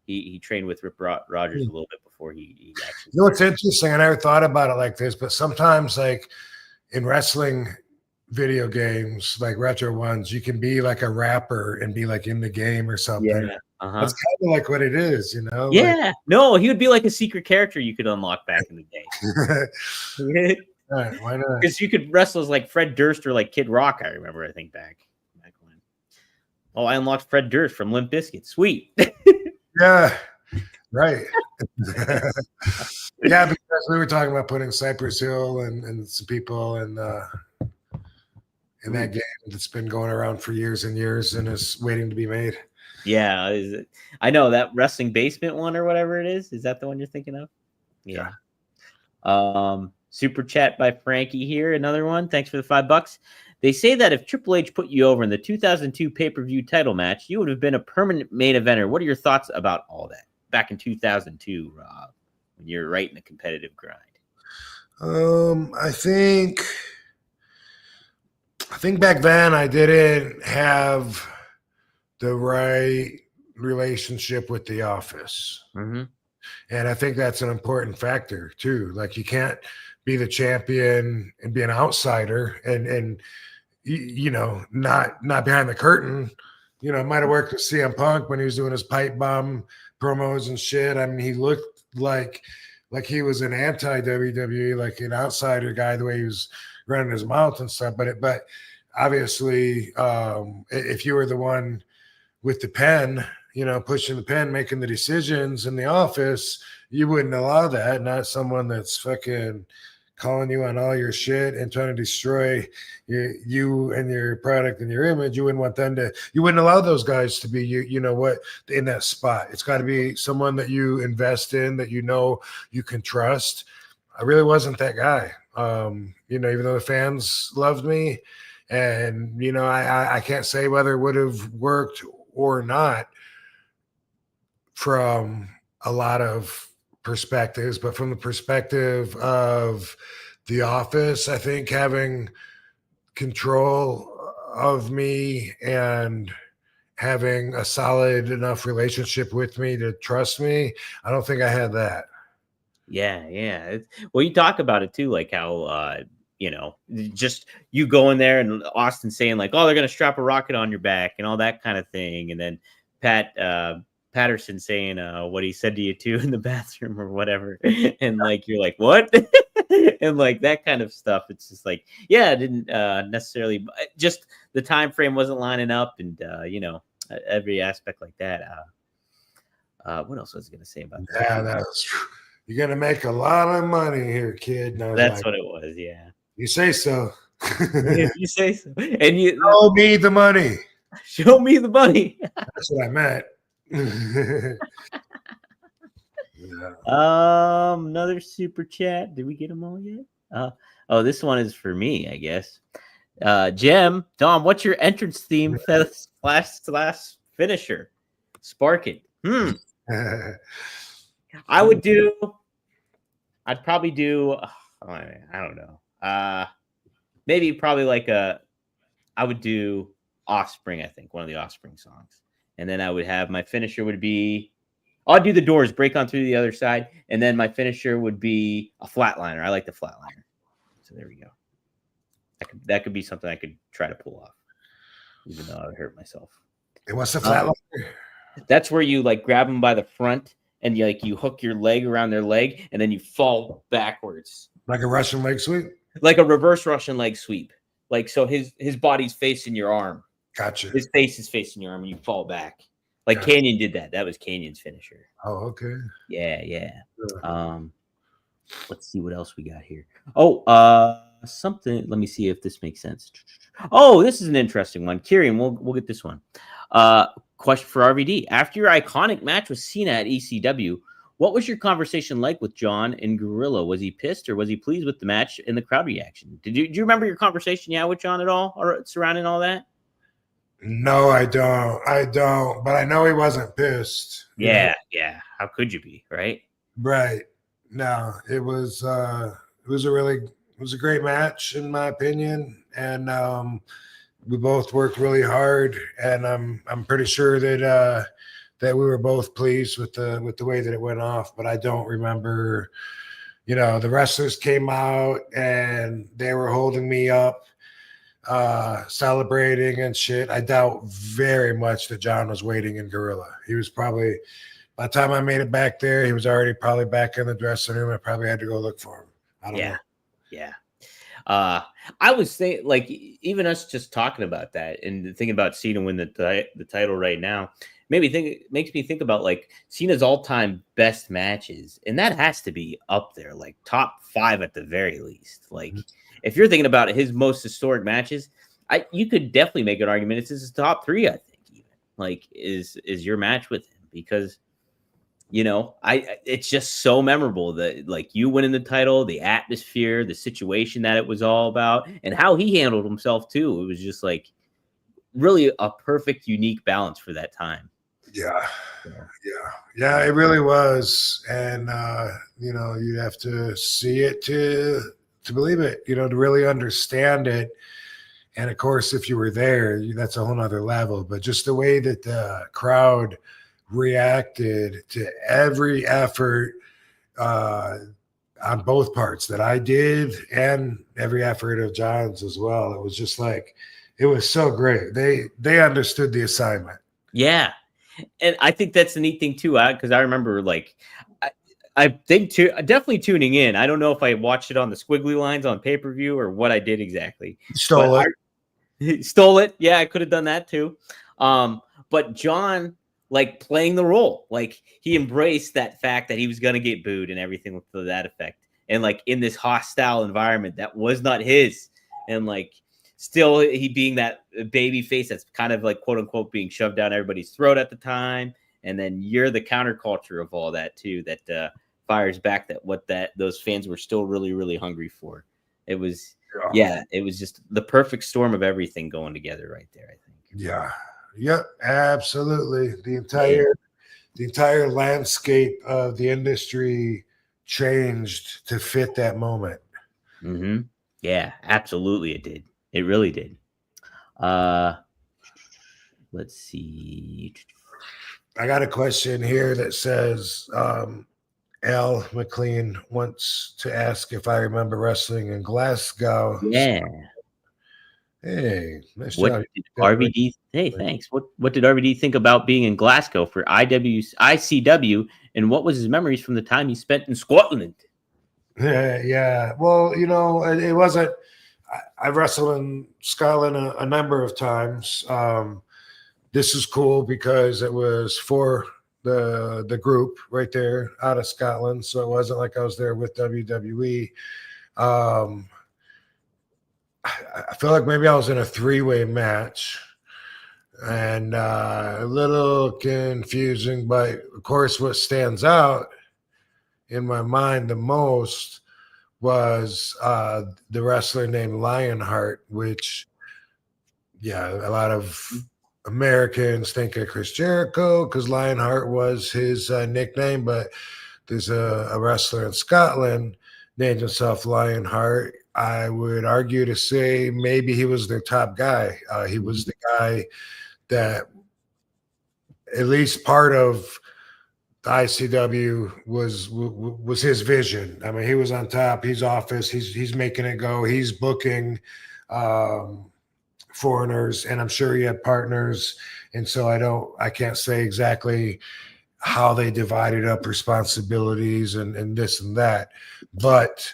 He trained with Rip Rogers a little bit before he actually. You know what's interesting? I never thought about it like this, but sometimes like in wrestling video games, like retro ones, you can be like a rapper and be like in the game or something. Yeah. That's kind of like what it is, you know? Yeah. Like, No, he would be like a secret character you could unlock back in the day. right, why not? Because you could wrestle as like Fred Durst or like Kid Rock, I remember, I think back when. Oh, I unlocked Fred Durst from Limp Bizkit. Sweet. Yeah, right. Yeah, because we were talking about putting Cypress Hill and some people in that game that's been going around for years and years and is waiting to be made. Yeah, I know that Wrestling Basement one or whatever it is. Is that the one you're thinking of? Yeah. Super chat by Frankie here. Another one. Thanks for the $5. They say that if Triple H put you over in the 2002 pay-per-view title match, you would have been a permanent main eventer. What are your thoughts about all that back in 2002, Rob, when you're right in the competitive grind? I think back then I didn't have the right relationship with the office. Mm-hmm. And I think that's an important factor too. Like you can't be the champion and be an outsider and you know, not behind the curtain. You know, it might have worked with CM Punk when he was doing his pipe bomb promos and shit. I mean, he looked like he was an anti-WWE, like an outsider guy, the way he was running his mouth and stuff. But obviously, if you were the one with the pen, you know, pushing the pen, making the decisions in the office, you wouldn't allow that. Not someone that's fucking calling you on all your shit and trying to destroy you and your product and your image. You wouldn't want them to, you wouldn't allow those guys to be, you know what, in that spot. It's got to be someone that you invest in, that you know you can trust. I really wasn't that guy. You know, even though the fans loved me, and, you know, I can't say whether it would have worked or not from a lot of perspectives, but from the perspective of the office, I think having control of me and having a solid enough relationship with me to trust me, I don't think I had that. Yeah. Well, you talk about it too, like how, you know, just you going there and Austin saying like, oh, they're going to strap a rocket on your back and all that kind of thing. And then Patterson saying what he said to you too in the bathroom or whatever. And like, you're like, what? And like that kind of stuff. It's just like, yeah, it didn't necessarily, just the time frame wasn't lining up, and you know, every aspect like that. What else was I going to say about that? Yeah, that was, you're going to make a lot of money here, kid. That's what it was. Yeah. You say so. You say so. And you show me the money. Show me the money. That's what I meant. Yeah. Another super chat. Did we get them all yet? Oh, this one is for me, I guess. Jim, Dom, what's your entrance theme slash finisher? Spark it. I'd probably do, I don't know. Maybe probably like I would do Offspring, I think, one of the Offspring songs. And then I would have my finisher would be, I'll do the Doors, Break On Through the Other Side. And then my finisher would be a flatliner. I like the flatliner. So there we go. That could be something I could try to pull off, even though I would hurt myself. And what's the flatliner? That's where you like grab them by the front and you hook your leg around their leg and then you fall backwards. Like a Russian leg sweep? Like a reverse Russian leg sweep. Like, so his body's facing your arm. Gotcha. His face is facing your arm and you fall back. Like Canyon did that. That was Canyon's finisher. Oh, okay. Yeah. Let's see what else we got here. Oh, something. Let me see if this makes sense. Oh, this is an interesting one. Kieran, we'll get this one. Question for RVD. After your iconic match with Cena at ECW, what was your conversation like with John and Gorilla? Was he pissed or was he pleased with the match and the crowd reaction? Do you remember your conversation with John at all or surrounding all that? No, I don't. But I know he wasn't pissed. Yeah. How could you be, right? Right. No, it was a great match in my opinion, and we both worked really hard, and I'm pretty sure that we were both pleased with the way that it went off. But I don't remember. The wrestlers came out and they were holding me up, celebrating and shit. I doubt very much that John was waiting in Gorilla. He was probably, by the time I made it back there, he was already probably back in the dressing room. I probably had to go look for him. I don't know. Yeah. I was thinking, like, even us just talking about that and thinking about Cena win the title right now, makes me think about like Cena's all-time best matches, and that has to be up there, like top 5 at the very least. Like, if you're thinking about his most historic matches, you could definitely make an argument it's his top 3. I think even like is your match with him, because it's just so memorable that like you winning the title, the atmosphere, the situation that it was all about, and how he handled himself too. It was just like really a perfect, unique balance for that time. Yeah, it really was. And you'd have to see it to believe it, to really understand it. And of course, if you were there, that's a whole nother level. But just the way that the crowd reacted to every effort on both parts that I did, and every effort of John's as well. It was just like, it was so great. They understood the assignment. Yeah. And I think that's the neat thing too, because I remember like I think definitely tuning in. I don't know if I watched it on the squiggly lines on pay-per-view or what I did exactly. Stole it. Yeah, I could have done that too. But John, like, playing the role, like he embraced that fact that he was going to get booed and everything to that effect. And like in this hostile environment that was not his. And like, still he being that baby face that's kind of like quote unquote being shoved down everybody's throat at the time. And then you're the counterculture of all that too, that fires back those fans were still really, really hungry for. It was, it was just the perfect storm of everything going together right there, I think. Yeah. Yep, absolutely. The entire landscape of the industry changed to fit that moment. Mm-hmm. Yeah, absolutely it did. It really did. Let's see. I got a question here that says, Al McLean wants to ask if I remember wrestling in Glasgow. Yeah. Hey, nice what job. Did RVD? Hey, thanks. What did RVD think about being in Glasgow for ICW, and what was his memories from the time he spent in Scotland? Yeah. Well, it wasn't. I've wrestled in Scotland a number of times. This is cool because it was for the group right there out of Scotland, so it wasn't like I was there with WWE. I feel like maybe I was in a 3-way match, and a little confusing, but of course what stands out in my mind the most was the wrestler named Lionheart, which, yeah, a lot of Americans think of Chris Jericho because Lionheart was his nickname, but there's a wrestler in Scotland named himself Lionheart. I would argue to say maybe he was their top guy. He was the guy that at least part of the ICW was his vision. I mean, he was on top. He's office. He's making it go. He's booking foreigners, and I'm sure he had partners. And so I can't say exactly how they divided up responsibilities and this and that, but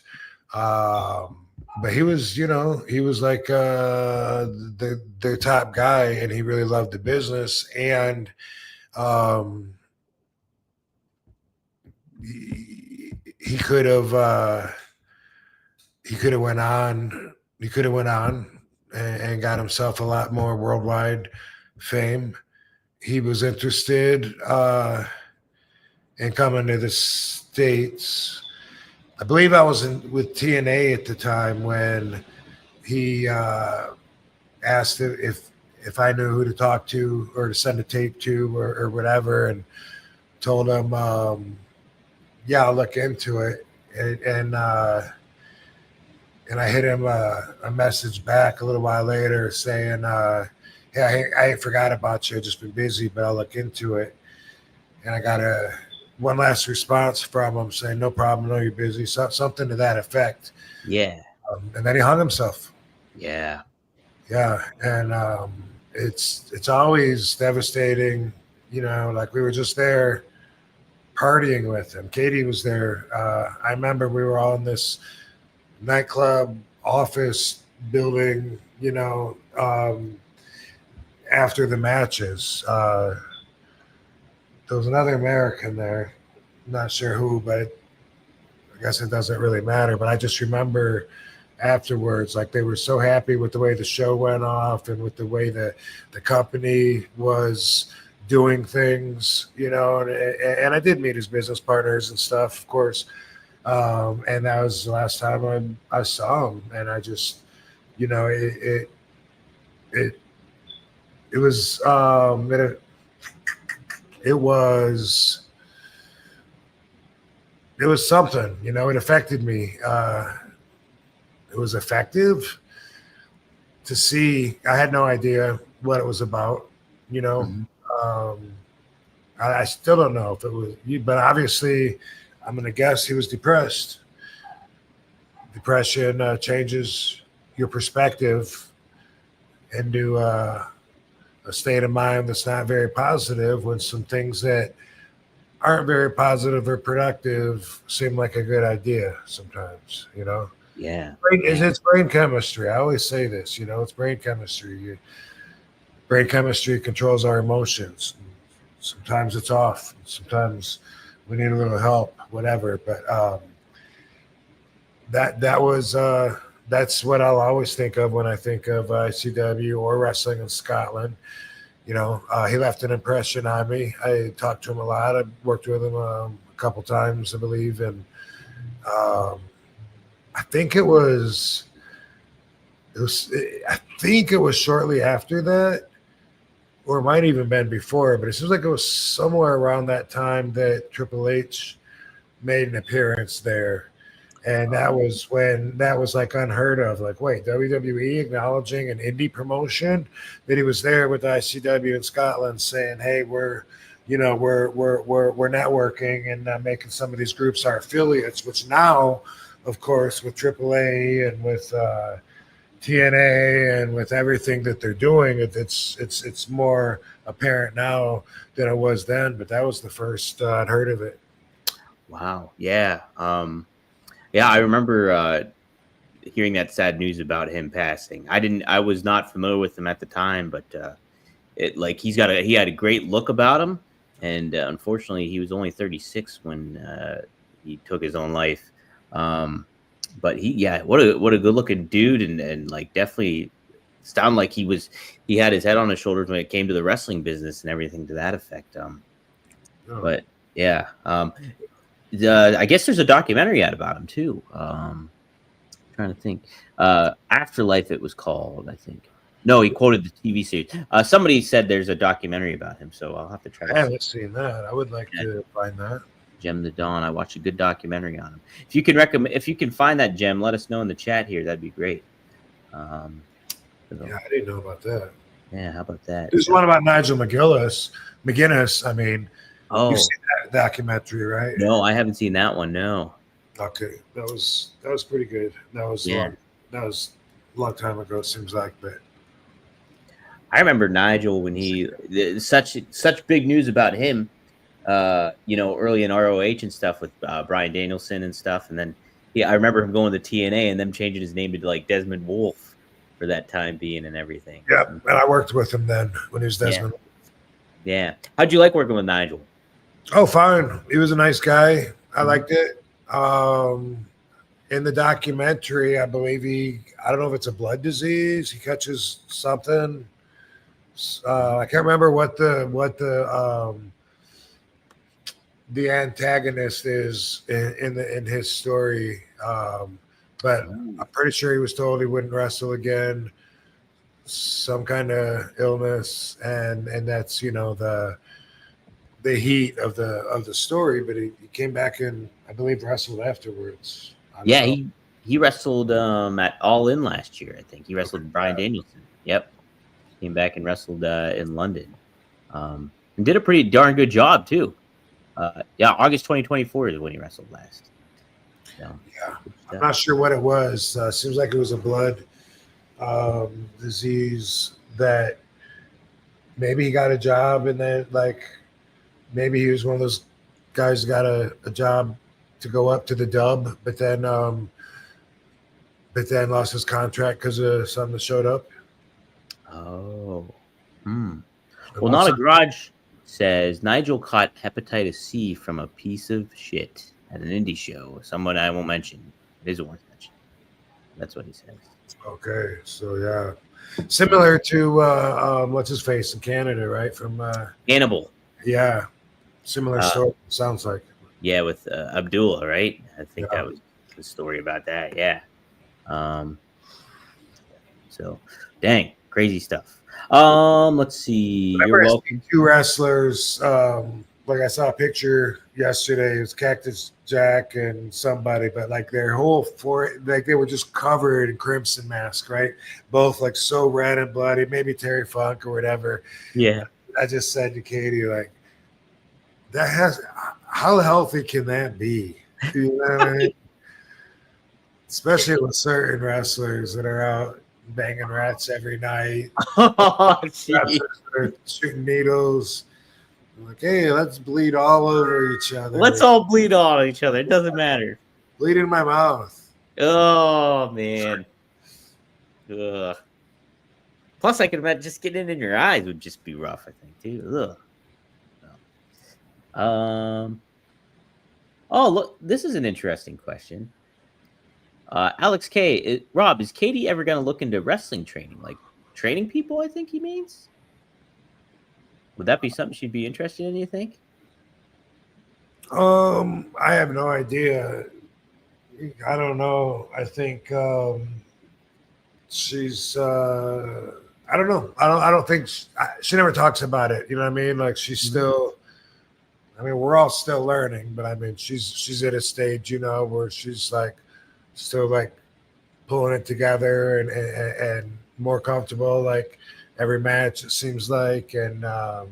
he was, he was like their top guy, and he really loved the business. And he could have went on and got himself a lot more worldwide fame. He was interested in coming to the States. I believe I was with TNA at the time when he asked if I knew who to talk to or to send a tape to or whatever, and told him, yeah, I'll look into it. And I hit him a message back a little while later saying, yeah, I ain't forgot about you. I've just been busy, but I'll look into it. And I got one last response from him saying, no problem, I know you're busy. Something to that effect. Yeah. And then he hung himself. Yeah. Yeah. And it's always devastating, like we were just there partying with him. Katie was there. I remember we were all in this nightclub office building, after the matches. There was another American there. I'm not sure who, but I guess it doesn't really matter. But I just remember afterwards, like they were so happy with the way the show went off and with the way the company was doing things, and I did meet his business partners and stuff, of course. And that was the last time I saw him. And I just, it was something, it affected me. It was effective to see. I had no idea what it was about, I still don't know if it was you, but obviously I'm going to guess he was depressed. Depression changes your perspective into a state of mind that's not very positive when some things that aren't very positive or productive seem like a good idea sometimes, Yeah. It's brain chemistry. I always say this, it's brain chemistry. Brain chemistry controls our emotions. Sometimes it's off. Sometimes we need a little help, whatever. But that's what I'll always think of when I think of ICW or wrestling in Scotland. He left an impression on me. I talked to him a lot. I worked with him a couple times, I believe, and I think it was shortly after that, or it might even been before, but it seems like it was somewhere around that time that Triple H made an appearance there. And that was when that was like unheard of. Like, wait, WWE acknowledging an indie promotion that he was there with ICW in Scotland, saying, "Hey, we're networking and making some of these groups our affiliates." Which now, of course, with AAA and with TNA and with everything that they're doing, it's more apparent now than it was then. But that was the first I'd heard of it. Wow. Yeah. Yeah, I remember hearing that sad news about him passing. I was not familiar with him at the time, but he had a great look about him, and unfortunately, he was only 36 when he took his own life. But what a good looking dude, and like definitely sounded like he had his head on his shoulders when it came to the wrestling business and everything to that effect. But yeah. I guess there's a documentary out about him too. trying to think. Afterlife, it was called, I think. No, he quoted the TV series. Somebody said there's a documentary about him, so I'll have to try. I haven't seen that. I would like to find that. Gem the Dawn. I watched a good documentary on him. If you can find that gem, let us know in the chat here. That'd be great. Yeah, I didn't know about that. Yeah, how about that? There's one about Nigel McGuinness. I mean, Oh, you've seen that documentary, right? no, I haven't seen that one. No. Okay, that was pretty good. That was a long time ago. It seems like, but I remember Nigel when such big news about him. Early in ROH and stuff with Bryan Danielson and stuff, and then I remember him going to TNA and them changing his name to like Desmond Wolfe for that time being and everything. Yeah, and I worked with him then when he was Desmond. Yeah. How'd you like working with Nigel? Oh, fine. He was a nice guy. I liked it. In the documentary, I believe I don't know if it's a blood disease. He catches something. I can't remember what the antagonist is in his story. But I'm pretty sure he was told he wouldn't wrestle again. Some kind of illness, and that's the heat of the story. But he came back and I believe wrestled afterwards. Yeah, he wrestled at All In last year. I think he wrestled Bryan Danielson. Yep, came back and wrestled in London, and did a pretty darn good job too. August 2024 is when he wrestled last. So, yeah, I'm not sure what it was. Seems like it was a blood disease that maybe he got a job, and then maybe he was one of those guys who got a job to go up to the dub, but then lost his contract because of something that showed up. Oh, well, Not a Garage says Nigel caught hepatitis C from a piece of shit at an indie show. Someone I won't mention. It isn't worth mentioning. That's what he says. Okay, so yeah, similar to what's his face in Canada, right? From Hannibal. Yeah, similar story. Sounds like. Yeah, with Abdullah, right? I think that was the story about that. Yeah. So, dang, crazy stuff. Let's see. You're welcome. Two wrestlers. Like I saw a picture yesterday. It was Cactus Jack and somebody, but their whole they were just covered in crimson mask, right? Both so red and bloody. Maybe Terry Funk or whatever. Yeah. I just said to Katie, how healthy can that be? You know what I mean? Especially with certain wrestlers that are out banging rats every night. Oh, they're shooting needles. Hey, let's bleed all over each other. Let's all bleed on each other. It doesn't matter. Bleed in my mouth. Oh, man. Ugh. Plus, I can imagine just getting it in your eyes would just be rough, I think, too. Ugh. Oh, look, this is an interesting question. Alex K. Rob, is Katie ever going to look into wrestling training? Training people, I think he means? Would that be something she'd be interested in, you think? I have no idea. I don't know. I think she's I don't know. I don't think she never talks about it. You know what I mean? She's still we're all still learning, but she's at a stage, where she's still pulling it together and more comfortable every match, it seems like. And I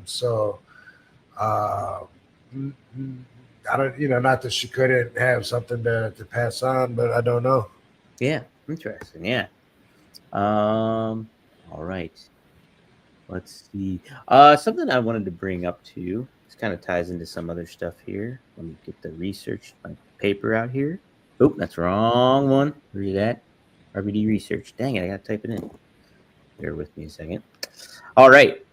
don't, not that she couldn't have something to pass on, but I don't know. Yeah, interesting. Yeah. All right. Let's see. Something I wanted to bring up to you. This kind of ties into some other stuff here. Let me get the research paper out here. Oh, that's the wrong one. Read that. RVD research. Dang it, I gotta type it in. Bear with me a second. All right.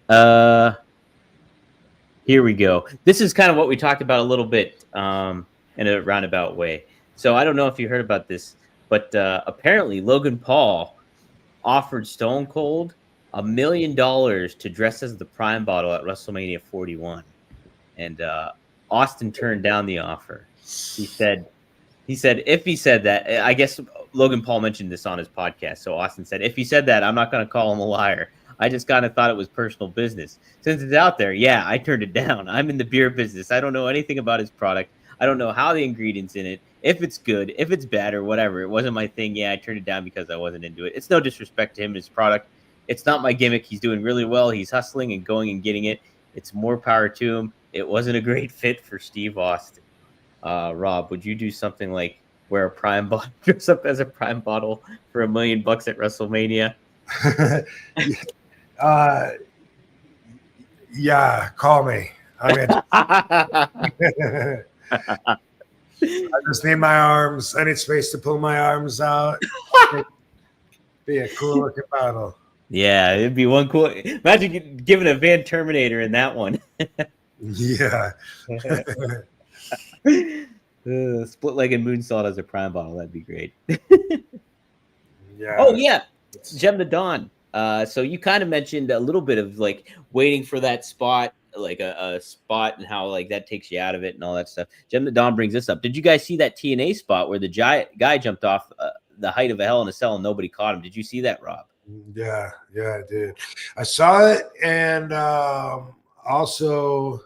Here we go. This is kind of what we talked about a little bit in a roundabout way. So I don't know if you heard about this, but apparently Logan Paul offered Stone Cold $1 million to dress as the Prime Bottle at WrestleMania 41. And Austin turned down the offer. He said, He said, if he said that, I guess Logan Paul mentioned this on his podcast. So Austin said, if he said that, I'm not going to call him a liar. I just kind of thought it was personal business. Since it's out there, yeah, I turned it down. I'm in the beer business. I don't know anything about his product. I don't know how the ingredients in it, if it's good, if it's bad, or whatever. It wasn't my thing. Yeah, I turned it down because I wasn't into it. It's no disrespect to him and his product. It's not my gimmick. He's doing really well. He's hustling and going and getting it. It's more power to him. It wasn't a great fit for Steve Austin. Rob, would you do something like wear a prime bottle, dress up as a prime bottle for $1 million at WrestleMania? Yeah, call me. I just need my arms. I need space to pull my arms out. Be a cool looking bottle. Yeah, it'd be one cool. Imagine giving a Van Terminator in that one. Yeah. Split-legged moonsault as a prime bottle. That'd be great. Yeah. Oh, yeah. Gem the Dawn. So you kind of mentioned a little bit of like waiting for that spot, like a spot and how like that takes you out of it and all that stuff. Gem the Dawn brings this up. Did you guys see that TNA spot where the guy jumped off the height of a Hell in a Cell and nobody caught him? Did you see that, Rob? Yeah, I did. I saw it, and also,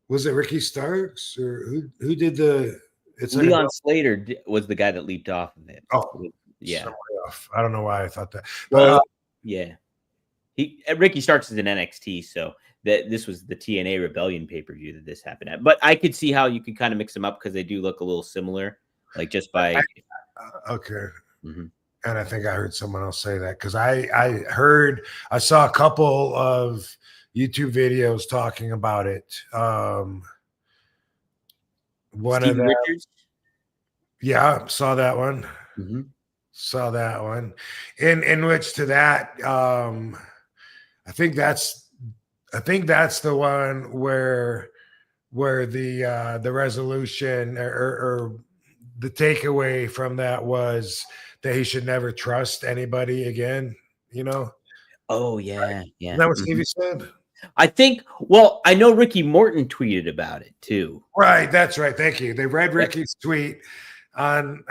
was it Ricky Starks or who did the? It's Leon like Slater was the guy that leaped off of it. Oh, yeah. Off. I don't know why I thought that. Well, yeah. Ricky Starks is in NXT, so that this was the TNA Rebellion pay-per-view that this happened at. But I could see how you could kind of mix them up because they do look a little similar, like just by. Okay. Mm-hmm. And I think I heard someone else say that because I saw a couple of YouTube videos talking about it. One Steven of them, Richards? Yeah, saw that one. Mm-hmm. Saw that one. In which to that, I think that's the one where the resolution or the takeaway from that was that he should never trust anybody again, you know? Oh, yeah. Right? Yeah. Is that what Stevie said? I think, well, I know Ricky Morton tweeted about it too. Right. That's right. Thank you. They read Ricky's tweet on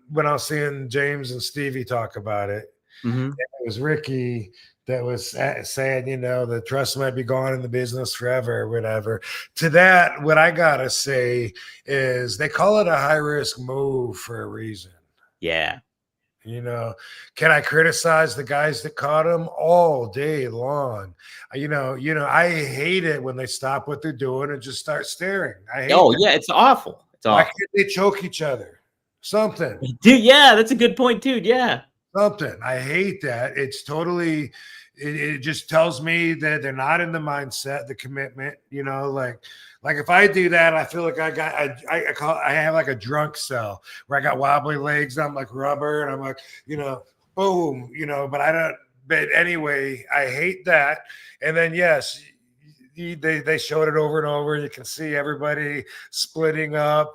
when I was seeing James and Stevie talk about it. Mm-hmm. It was Ricky that was saying, the trust might be gone in the business forever or whatever. To that, what I got to say is they call it a high-risk move for a reason. Yeah. Can I criticize the guys that caught him all day long? I hate it when they stop what they're doing and just start staring. Yeah, it's awful. Why can't they choke each other? Something. Dude, yeah, that's a good point, dude. Yeah. Something. I hate that. It's totally, it just tells me that they're not in the mindset, the commitment, like if I do that, I feel like I have like a drunk cell where I got wobbly legs, and I'm like rubber, and I'm like, boom, but anyway, I hate that. And then, yes, they showed it over and over. You can see everybody splitting up,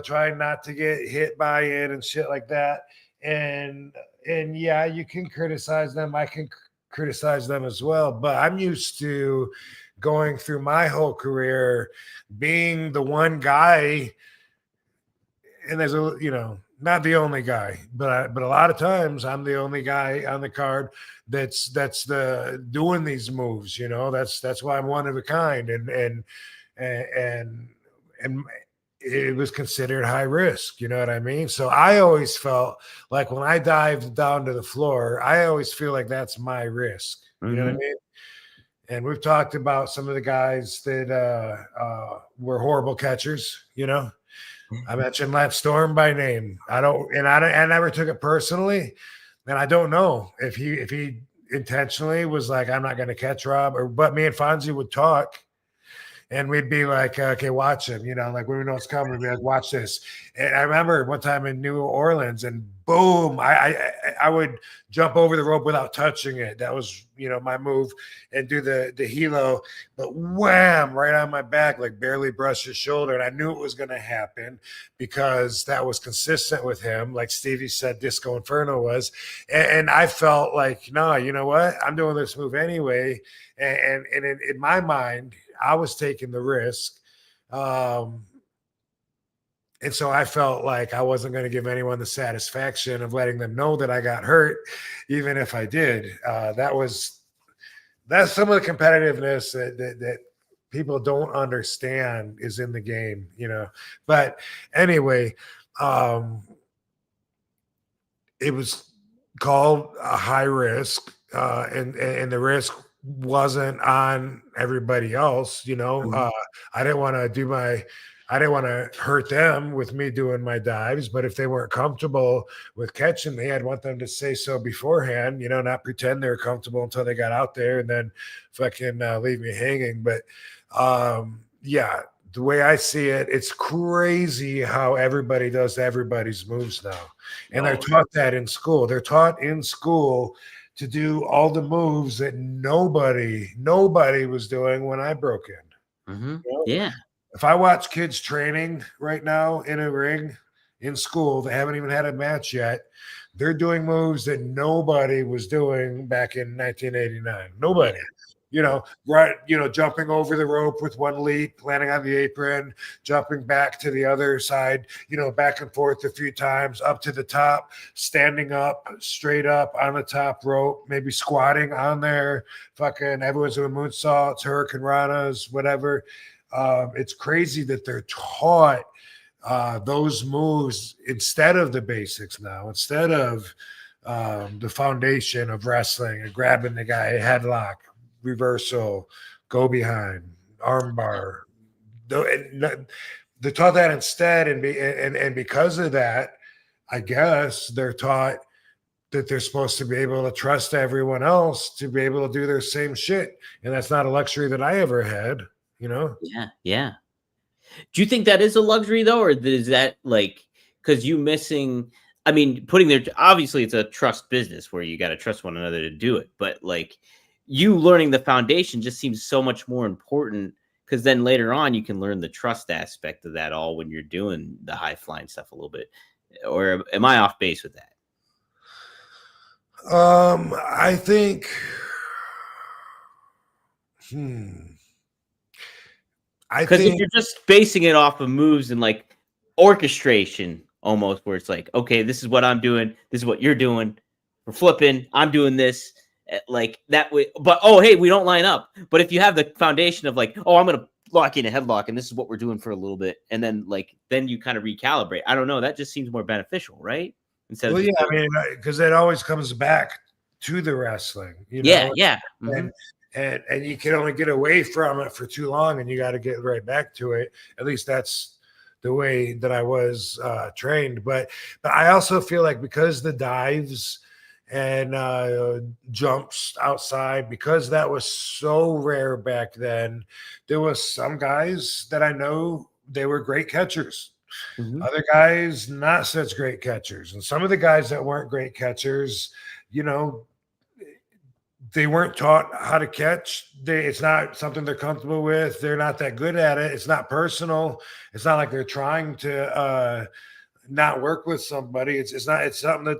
trying not to get hit by it and shit like that. And yeah, you can criticize them. I can criticize them as well. But I'm used to going through my whole career being the one guy, and there's not the only guy, but a lot of times I'm the only guy on the card that's doing these moves. That's why I'm one of a kind, and it was considered high risk. You know what I mean? So I always felt like when I dived down to the floor, I always feel like that's my risk. You know what I mean? And we've talked about some of the guys that were horrible catchers. I mentioned Lance Storm by name. I never took it personally, and I don't know if he intentionally was like, I'm not going to catch Rob, but me and Fonzie would talk. And we'd be like, okay, watch him, like when we know it's coming, we'd be like, watch this. And I remember one time in New Orleans, and boom, I would jump over the rope without touching it. That was, my move, and do the helo, but wham, right on my back, like barely brushed his shoulder. And I knew it was going to happen because that was consistent with him. Like Stevie said, Disco Inferno was. And I felt like, no, you know what? I'm doing this move anyway. And in my mind, I was taking the risk. And so I felt like I wasn't going to give anyone the satisfaction of letting them know that I got hurt, even if I did. That's some of the competitiveness that people don't understand is in the game, But anyway, it was called a high risk, and the risk wasn't on everybody else, I didn't want to hurt them with me doing my dives, but if they weren't comfortable with catching me, I'd want them to say so beforehand, not pretend they were comfortable until they got out there and then fucking leave me hanging. But yeah, the way I see it, it's crazy how everybody does everybody's moves now. And they're taught that in school. They're taught in school to do all the moves that nobody was doing when I broke in. Mm-hmm. Yeah. If I watch kids training right now in a ring in school, they haven't even had a match yet. They're doing moves that nobody was doing back in 1989. Nobody. Jumping over the rope with one leap, landing on the apron, jumping back to the other side, back and forth a few times, up to the top, standing up, straight up on the top rope, maybe squatting on there, fucking everyone's doing moonsaults, hurricane ranas, whatever. It's crazy that they're taught those moves instead of the basics now, instead of the foundation of wrestling and grabbing the guy, headlock, reversal, go behind, armbar. They're taught that instead, and because of that, I guess they're taught that they're supposed to be able to trust everyone else to be able to do their same shit, and that's not a luxury that I ever had. Yeah. Do you think that is a luxury though, or is that because you missing? I mean, obviously it's a trust business where you got to trust one another to do it, but you learning the foundation just seems so much more important, because then later on you can learn the trust aspect of that all when you're doing the high flying stuff a little bit. Or am I off base with that? I think Because if you're just basing it off of moves and orchestration almost, where it's okay, this is what I'm doing, this is what you're doing, we're flipping, I'm doing this, that way. But hey, we don't line up. But if you have the foundation of I'm gonna lock in a headlock and this is what we're doing for a little bit, and then then you kind of recalibrate. I don't know, that just seems more beneficial, right? Instead of because it always comes back to the wrestling, Yeah. Mm-hmm. And you can only get away from it for too long, and you got to get right back to it. At least that's the way that I was trained. But I also feel like because the dives and jumps outside, because that was so rare back then, there was some guys that I know, they were great catchers. Mm-hmm. Other guys, not such great catchers. And some of the guys that weren't great catchers, they weren't taught how to catch. It's not something they're comfortable with. They're not that good at it. It's not personal. It's not like they're trying to not work with somebody. It's something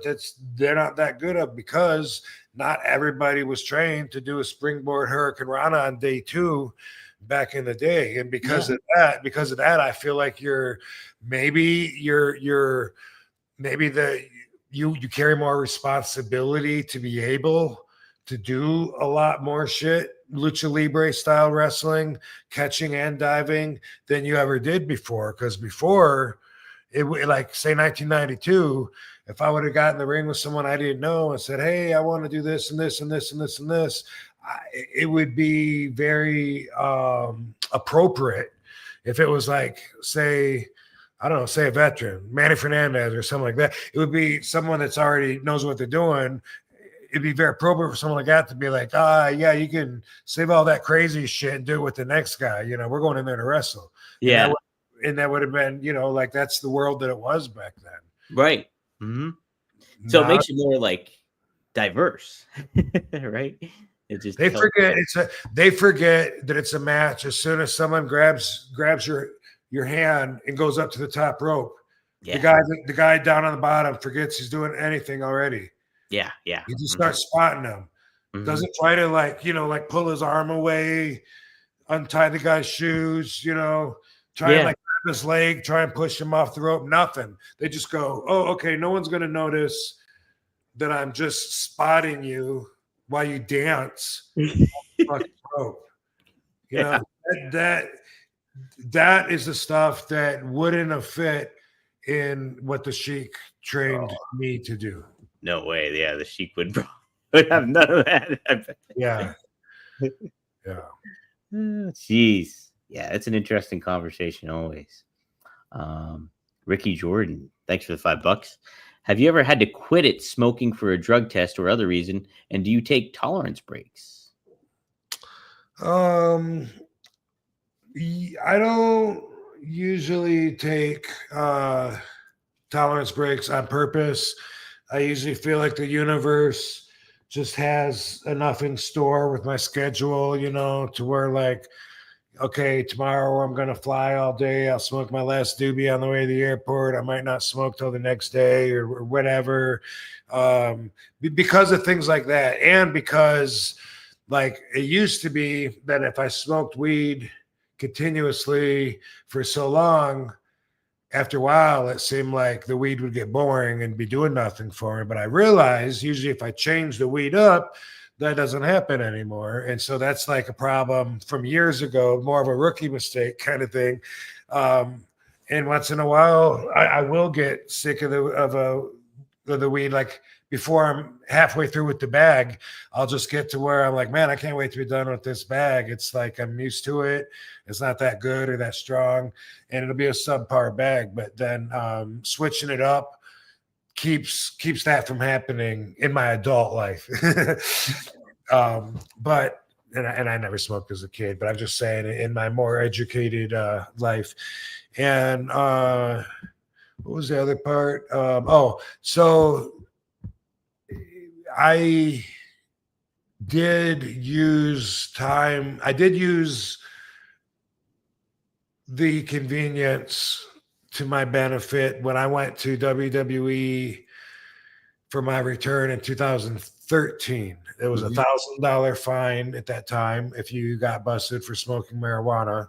they're not that good at, because not everybody was trained to do a springboard hurricane rana on day 2 back in the day. And because of that, I feel like you carry more responsibility to be able to do a lot more shit, lucha libre style wrestling, catching and diving, than you ever did before. Because before, say 1992, if I would have gotten in the ring with someone I didn't know and said, hey, I want to do this and this and this and this and this, it would be very appropriate if it was say a veteran, Manny Fernandez or something like that. It would be someone that's already knows what they're doing. It'd be very appropriate for someone like that to be yeah, you can save all that crazy shit and do it with the next guy. We're going in there to wrestle. Yeah. And that would have been, that's the world that it was back then. Right. Mm-hmm. So it makes you more diverse, right? It just they forget that it's a match as soon as someone grabs your hand and goes up to the top rope. Yeah. The guy down on the bottom forgets he's doing anything already. Yeah. He just starts spotting him. Mm-hmm. Doesn't try to pull his arm away, untie the guy's shoes, try to grab his leg, try and push him off the rope. Nothing. They just go, oh, okay, no one's going to notice that I'm just spotting you while you dance on the fucking rope. You know, that is the stuff that wouldn't have fit in what the Sheik trained me to do. No way. Yeah, the Sheik would have none of that. Yeah. Jeez. Yeah, it's an interesting conversation always. Ricky Jordan, thanks for the $5. Have you ever had to quit it smoking for a drug test or other reason? And do you take tolerance breaks? I don't usually take tolerance breaks on purpose. I usually feel like the universe just has enough in store with my schedule, you know, to where like, okay, tomorrow I'm going to fly all day. I'll smoke my last doobie on the way to the airport. I might not smoke till the next day or whatever. Because of things like that. And because like it used to be that if I smoked weed continuously for so long, after a while, it seemed like the weed would get boring and be doing nothing for me. But I realized usually if I change the weed up, that doesn't happen anymore. And so that's like a problem from years ago, more of a rookie mistake kind of thing. And once in a while, I will get sick of the weed. Like before I'm halfway through with the bag, I'll just get to where I'm like, man, I can't wait to be done with this bag. It's like I'm used to it. It's not that good or that strong. And it'll be a subpar bag. But then switching it up keeps that from happening in my adult life. But I never smoked as a kid, but I'm just saying in my more educated life. And what was the other part? So I did use time. I did use the convenience to my benefit when I went to WWE for my return in 2013. It was $1,000 fine at that time if you got busted for smoking marijuana.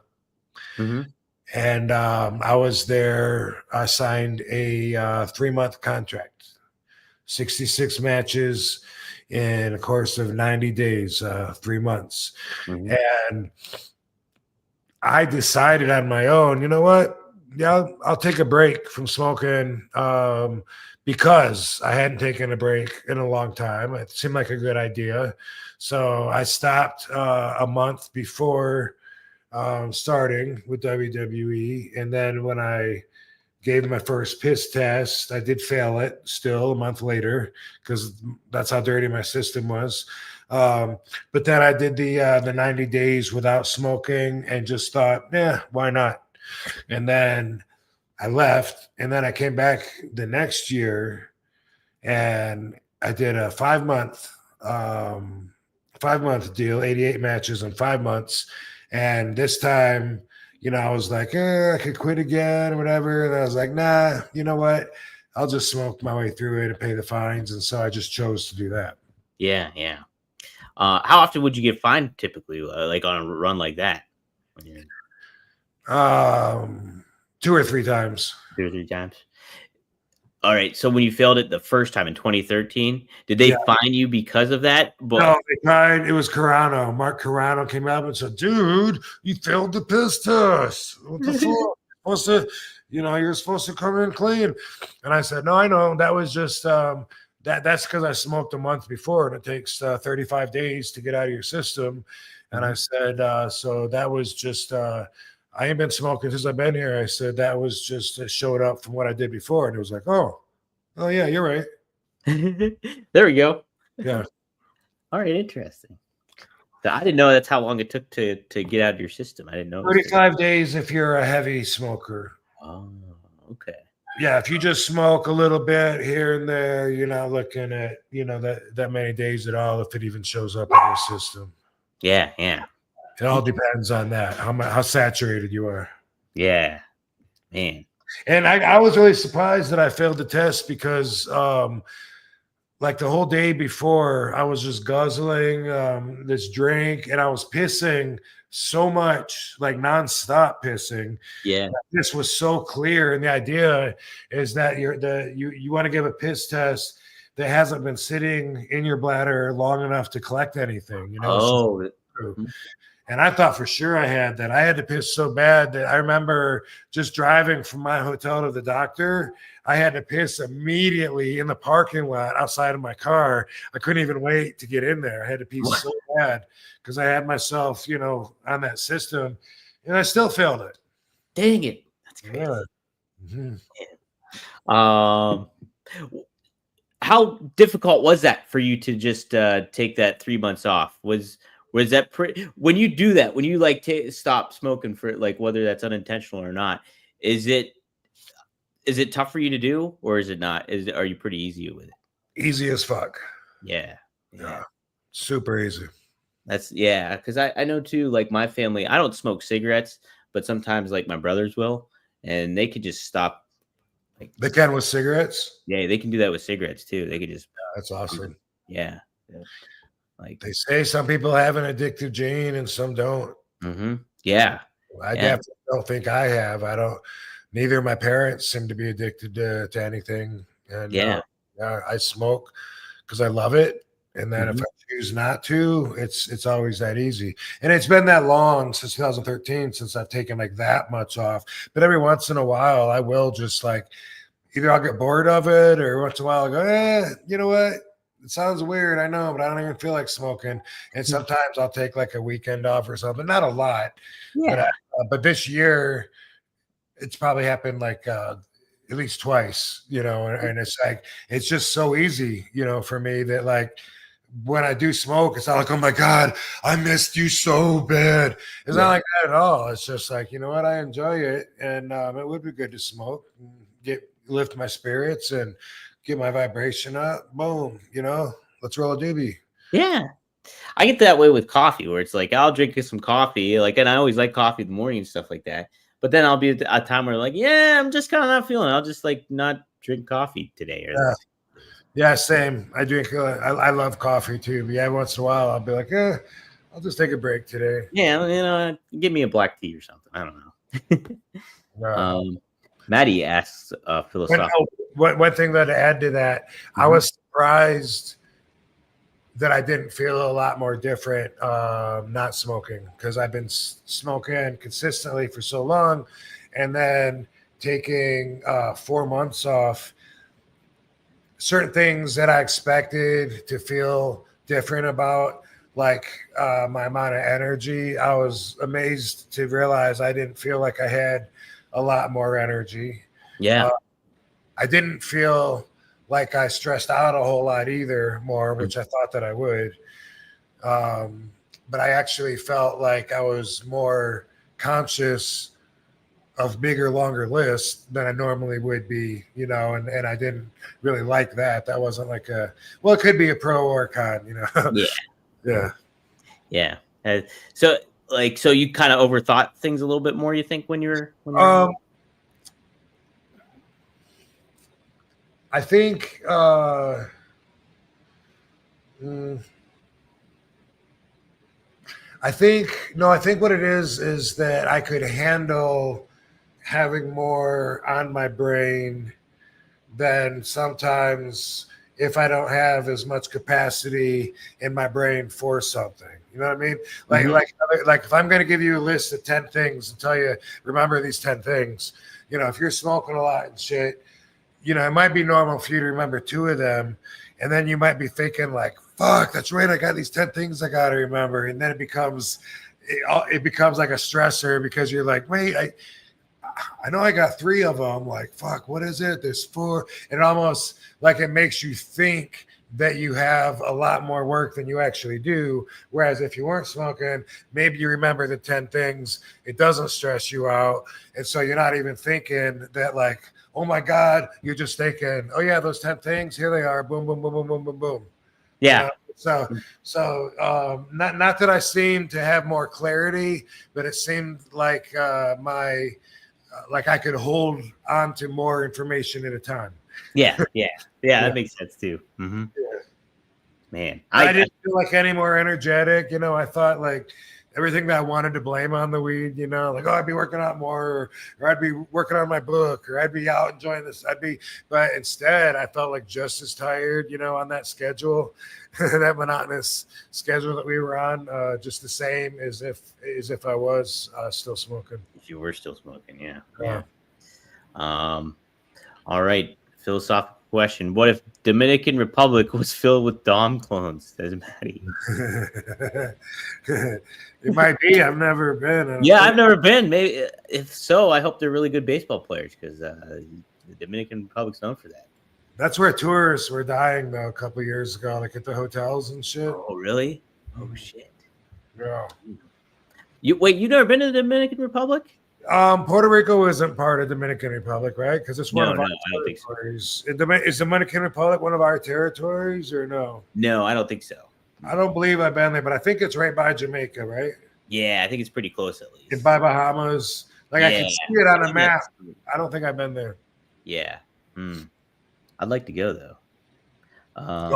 Mm-hmm. And I was there. I signed a 3-month contract, 66 matches in a course of 90 days, 3 months. Mm-hmm. And I decided on my own, you know what? Yeah, I'll take a break from smoking because I hadn't taken a break in a long time. It seemed like a good idea. So I stopped a month before starting with WWE. And then when I gave my first piss test, I did fail it still a month later because that's how dirty my system was. But then I did the 90 days without smoking and just thought, yeah, why not? And then I left, and then I came back the next year, and I did a 5-month deal, 88 matches in 5 months. And this time, you know, I was like, I could quit again or whatever. And I was like, nah, you know what? I'll just smoke my way through it and pay the fines. And so I just chose to do that. Yeah, yeah. How often would you get fined typically, like on a run like that? 2 or 3 times. 2 or 3 times. All right. So when you failed it the first time in 2013, did they fine you because of that? No, they tried. It was Carano. Mark Carano came up and said, dude, you failed the piss test. What the fuck? You're supposed to come in clean. And I said, no, I know. That was just that's because I smoked a month before, and it takes 35 days to get out of your system. And I said, so that was just I ain't been smoking since I've been here. I said that was just showed up from what I did before. And it was like, oh yeah, you're right. There we go. Yeah. All right, interesting. So I didn't know that's how long it took to get out of your system. I didn't know. 35 days if you're a heavy smoker. Oh, okay. Yeah, if you just smoke a little bit here and there, you're not looking at, that many days at all if it even shows up in your system. Yeah, yeah. It all depends on that, how saturated you are. Yeah, man. And I was really surprised that I failed the test because like the whole day before, I was just guzzling this drink, and I was pissing so much, like nonstop pissing. Yeah. This was so clear, and the idea is that you want to give a piss test that hasn't been sitting in your bladder long enough to collect anything. You know. Oh. And I thought for sure I had that. I had to piss so bad that I remember just driving from my hotel to the doctor. I had to piss immediately in the parking lot outside of my car. I couldn't even wait to get in there. I had to pee so bad because I had myself, on that system, and I still failed it. Dang it. That's crazy. Yeah. Mm-hmm. How difficult was that for you to just take that 3 months off? Was that when you do that, when you like stop smoking for like, whether that's unintentional or not, is it tough for you to do, or is it not? Are you pretty easy with it? Easy as fuck. Yeah. Super easy. Because I know too, like my family, I don't smoke cigarettes, but sometimes like my brothers will, and they could just stop. Like, they can with cigarettes? Yeah, they can do that with cigarettes too. They could just. That's awesome. Yeah. Like they say some people have an addictive gene and some don't. Mm-hmm. Yeah. I definitely don't think I have. Neither of my parents seem to be addicted to anything. And I smoke because I love it. And then if I choose not to, it's always that easy. And it's been that long since 2013 since I've taken like that much off. But every once in a while, I will just like either I'll get bored of it, or once in a while I'll go, you know what? It sounds weird, I know, but I don't even feel like smoking. And sometimes I'll take like a weekend off or something. Not a lot. Yeah. But this year, it's probably happened like at least twice, and it's like, it's just so easy, for me that like when I do smoke, it's not like, oh my God, I missed you so bad. It's not like that at all. It's just like, you know what? I enjoy it. And it would be good to smoke and lift my spirits and get my vibration up. Boom, let's roll a doobie. Yeah. I get that way with coffee, where it's like, I'll drink some coffee, like, and I always like coffee in the morning and stuff like that. But then I'll be at a time where like, I'm just kind of not feeling it. I'll just like not drink coffee today. Yeah, same. I drink, I love coffee too. But yeah, once in a while I'll be like, I'll just take a break today. Yeah, give me a black tea or something. I don't know. Maddie asks philosophical. One thing that to add to that, I was surprised that I didn't feel a lot more different not smoking, because I've been smoking consistently for so long, and then taking 4 months off. Certain things that I expected to feel different about, like my amount of energy, I was amazed to realize I didn't feel like I had a lot more energy. Yeah. I didn't feel like I stressed out a whole lot either more, which I thought that I would. But I actually felt like I was more conscious of bigger, longer lists than I normally would be, and I didn't really like that. That wasn't like it could be a pro or a con, Yeah. So you kind of overthought things a little bit more, you think, when you're I think I think what it is that I could handle having more on my brain than sometimes if I don't have as much capacity in my brain for something. You know what I mean? Like if I'm going to give you a list of 10 things and tell you, remember these 10 things, if you're smoking a lot and shit, it might be normal for you to remember 2 of them. And then you might be thinking like, fuck, that's right, I got these 10 things I got to remember. And then it becomes like a stressor, because you're like, wait, I know I got 3 of them. Like, fuck, what is it? There's 4. And almost like it makes you think that you have a lot more work than you actually do. Whereas if you weren't smoking, maybe you remember the 10 things. It doesn't stress you out. And so you're not even thinking that like, oh my God, you're just thinking, oh yeah, those 10 things, here they are. Boom, boom, boom, boom, boom, boom, boom. Yeah. So not that I seem to have more clarity, but it seemed like like I could hold on to more information at a time. Yeah. That makes sense too. Mm-hmm. Yeah. Man, I didn't feel like any more energetic. You know, I thought like everything that I wanted to blame on the weed, you know, like, oh, I'd be working out more, or I'd be working on my book, or I'd be out enjoying this. But instead I felt like just as tired, you know, on that schedule, that monotonous schedule that we were on, just the same as if I was still smoking. If you were still smoking, yeah. Yeah. All right. Philosophical question. What if Dominican Republic was filled with Dom clones? Says Maddie. It might be. I've never been. Yeah, I've never been. Maybe if so, I hope they're really good baseball players because the Dominican Republic's known for that. That's where tourists were dying though a couple of years ago, like at the hotels and shit. Oh, really? Oh shit. Yeah. You never been to the Dominican Republic? Puerto Rico isn't part of Dominican Republic, right? Because it's one of our I don't think so. territories. Is Dominican Republic one of our territories or no? No, I don't think so. I don't believe I've been there, but I think it's right by Jamaica, right? Yeah, I think it's pretty close at least. And by Bahamas. Like I can see it on a map. I don't think I've been there. Yeah. I'd like to go though. Yeah,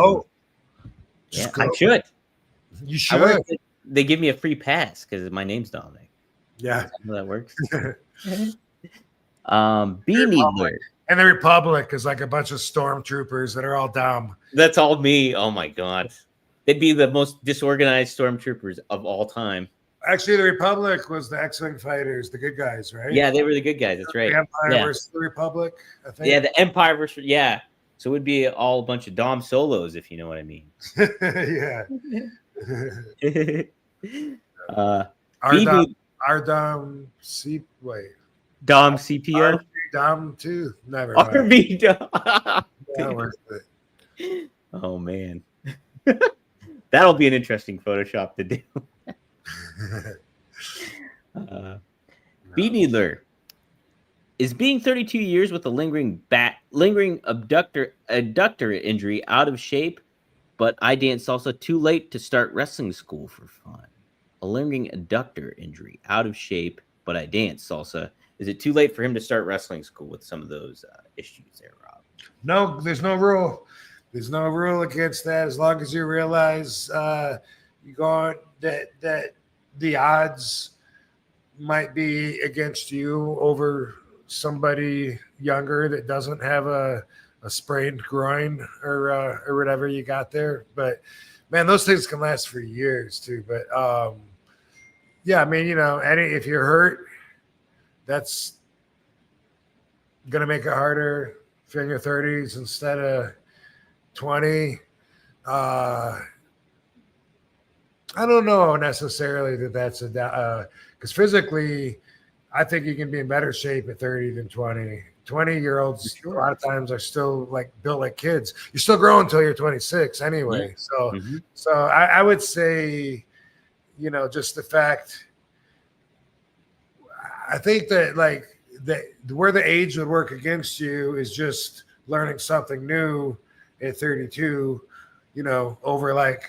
go. I should. You should. They give me a free pass because my name's Dominic. Yeah. How that works. Needler. And the Republic is like a bunch of stormtroopers that are all dumb. That's all me. Oh my god. They'd be the most disorganized stormtroopers of all time. Actually, the Republic was the X-Wing fighters, the good guys, right? Yeah, they were the good guys. That's right. The Empire versus the Republic, I think. Yeah, the Empire versus So it would be all a bunch of Dom solos, if you know what I mean. Yeah. Dom CPO? Dom 2. Never mind. RV Dom. Yeah, worth it. Oh, man. That'll be an interesting Photoshop to do. Needler. Is being 32 years with a lingering adductor injury out of shape, but I dance salsa too late to start wrestling school for fun? A lingering adductor injury out of shape, but I dance salsa. Is it too late for him to start wrestling school with some of those issues there, Rob? No, there's no rule. There's no rule against that as long as you realize you go on that the odds might be against you over somebody younger that doesn't have a sprained groin or whatever you got there. But man, those things can last for years too. But yeah, I mean, you know, if you're hurt, that's gonna make it harder if you're in your 30s instead of 20. I don't know necessarily that's because physically, I think you can be in better shape at 30 than 20. 20-year-olds a lot of times are still like built like kids. You're still growing until you're 26 anyway. Yeah. So I would say, you know, just the fact. I think that like where the age would work against you is just learning something new at 32. You know, over like.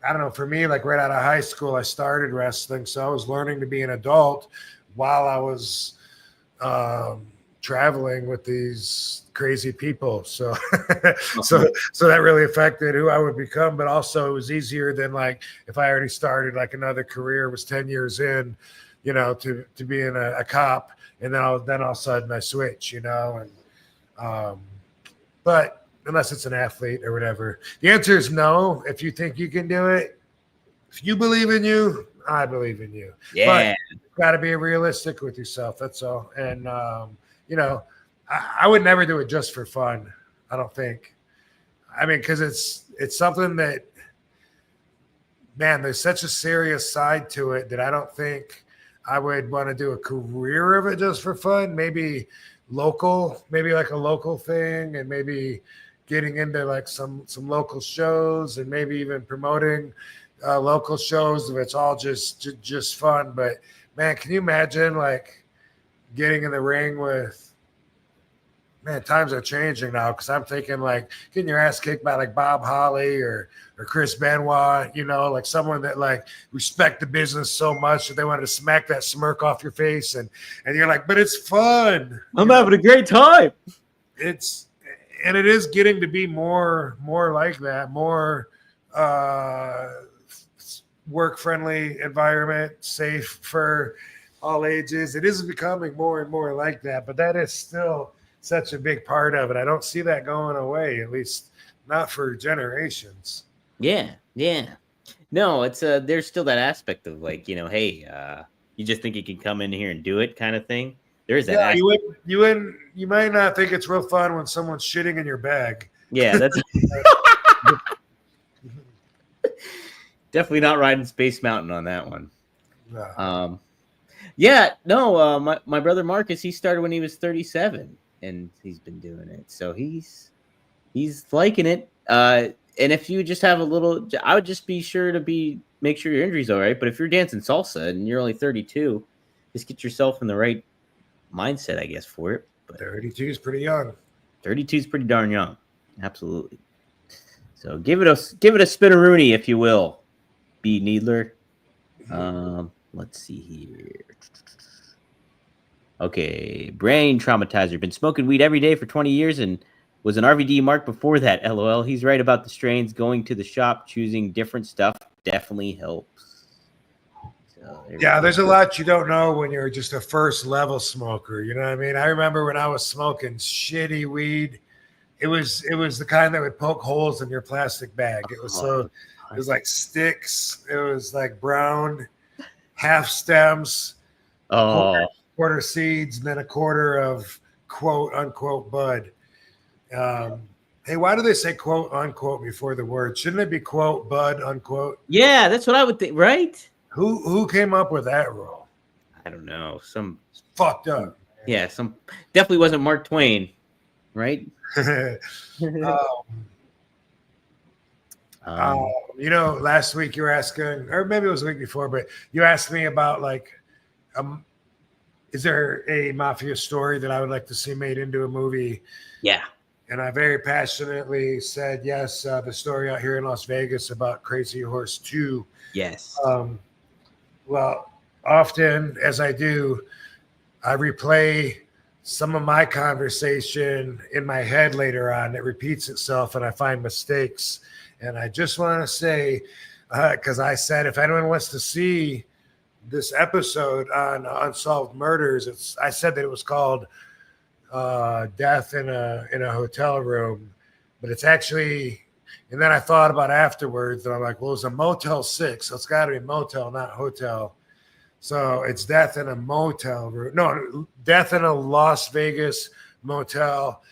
I don't know, for me, like right out of high school, I started wrestling. So I was learning to be an adult while I was traveling with these crazy people. So, so that really affected who I would become, but also it was easier than like, if I already started like another career, was 10 years in, you know, to being a cop. And then all of a sudden I switch, you know, and, but unless it's an athlete or whatever. The answer is no. If you think you can do it, if you believe in you, I believe in you. Yeah. But you've got to be realistic with yourself. That's all. And, you know, I would never do it just for fun. I don't think. I mean, because it's something that, man, there's such a serious side to it that I don't think I would want to do a career of it just for fun. Maybe local, maybe like a local thing, and maybe getting into like some local shows and maybe even promoting local shows if it's all just fun. But man, can you imagine like getting in the ring with, man, times are changing now, because I'm thinking like getting your ass kicked by like Bob Holly or Chris Benoit, you know, like someone that like respect the business so much that they wanted to smack that smirk off your face, and you're like, but it's fun. I'm having a great time. And it is getting to be more like that, more work-friendly environment, safe for all ages. It is becoming more and more like that, but that is still such a big part of it. I don't see that going away, at least not for generations. Yeah. No, it's there's still that aspect of like, hey, you just think you can come in here and do it kind of thing. There is that aspect. You might not think it's real fun when someone's shitting in your bag. Yeah, that's definitely not riding Space Mountain on that one. No. My brother Marcus, he started when he was 37 and he's been doing it. So he's liking it. And if you just have a little, I would just be sure to make sure your injury's all right. But if you're dancing salsa and you're only 32, just get yourself in the right mindset, I guess, for it. But 32 is pretty young. 32 is pretty darn young. Absolutely. So give it a spinaroonie, if you will, B. Needler. Let's see here. Okay, brain traumatizer. Been smoking weed every day for 20 years and was an RVD mark before that. LOL. He's right about the strains. Going to the shop, choosing different stuff definitely helps. So there's a lot you don't know when you're just a first level smoker. You know what I mean? I remember when I was smoking shitty weed. It was the kind that would poke holes in your plastic bag. It was like sticks. It was like brown, half stems, quarter seeds, and then a quarter of quote unquote bud. Hey, why do they say quote unquote before the word? Shouldn't it be quote bud unquote? Yeah, that's what I would think, right? Who came up with that rule? I don't know. Some fucked up. Yeah, definitely wasn't Mark Twain, right? Last week you were asking, or maybe it was the week before, but you asked me about like, is there a mafia story that I would like to see made into a movie? Yeah. And I very passionately said yes. The story out here in Las Vegas about Crazy Horse 2. Yes. Well, often as I do, I replay some of my conversation in my head later on. It repeats itself and I find mistakes. And I just want to say, because I said, if anyone wants to see this episode on unsolved murders, I said that it was called Death in a Hotel Room, but it's actually, and then I thought about afterwards and I'm like, well, it's a Motel 6, so it's got to be motel, not hotel. So it's Death in a Motel Room. No, Death in a Las Vegas Motel.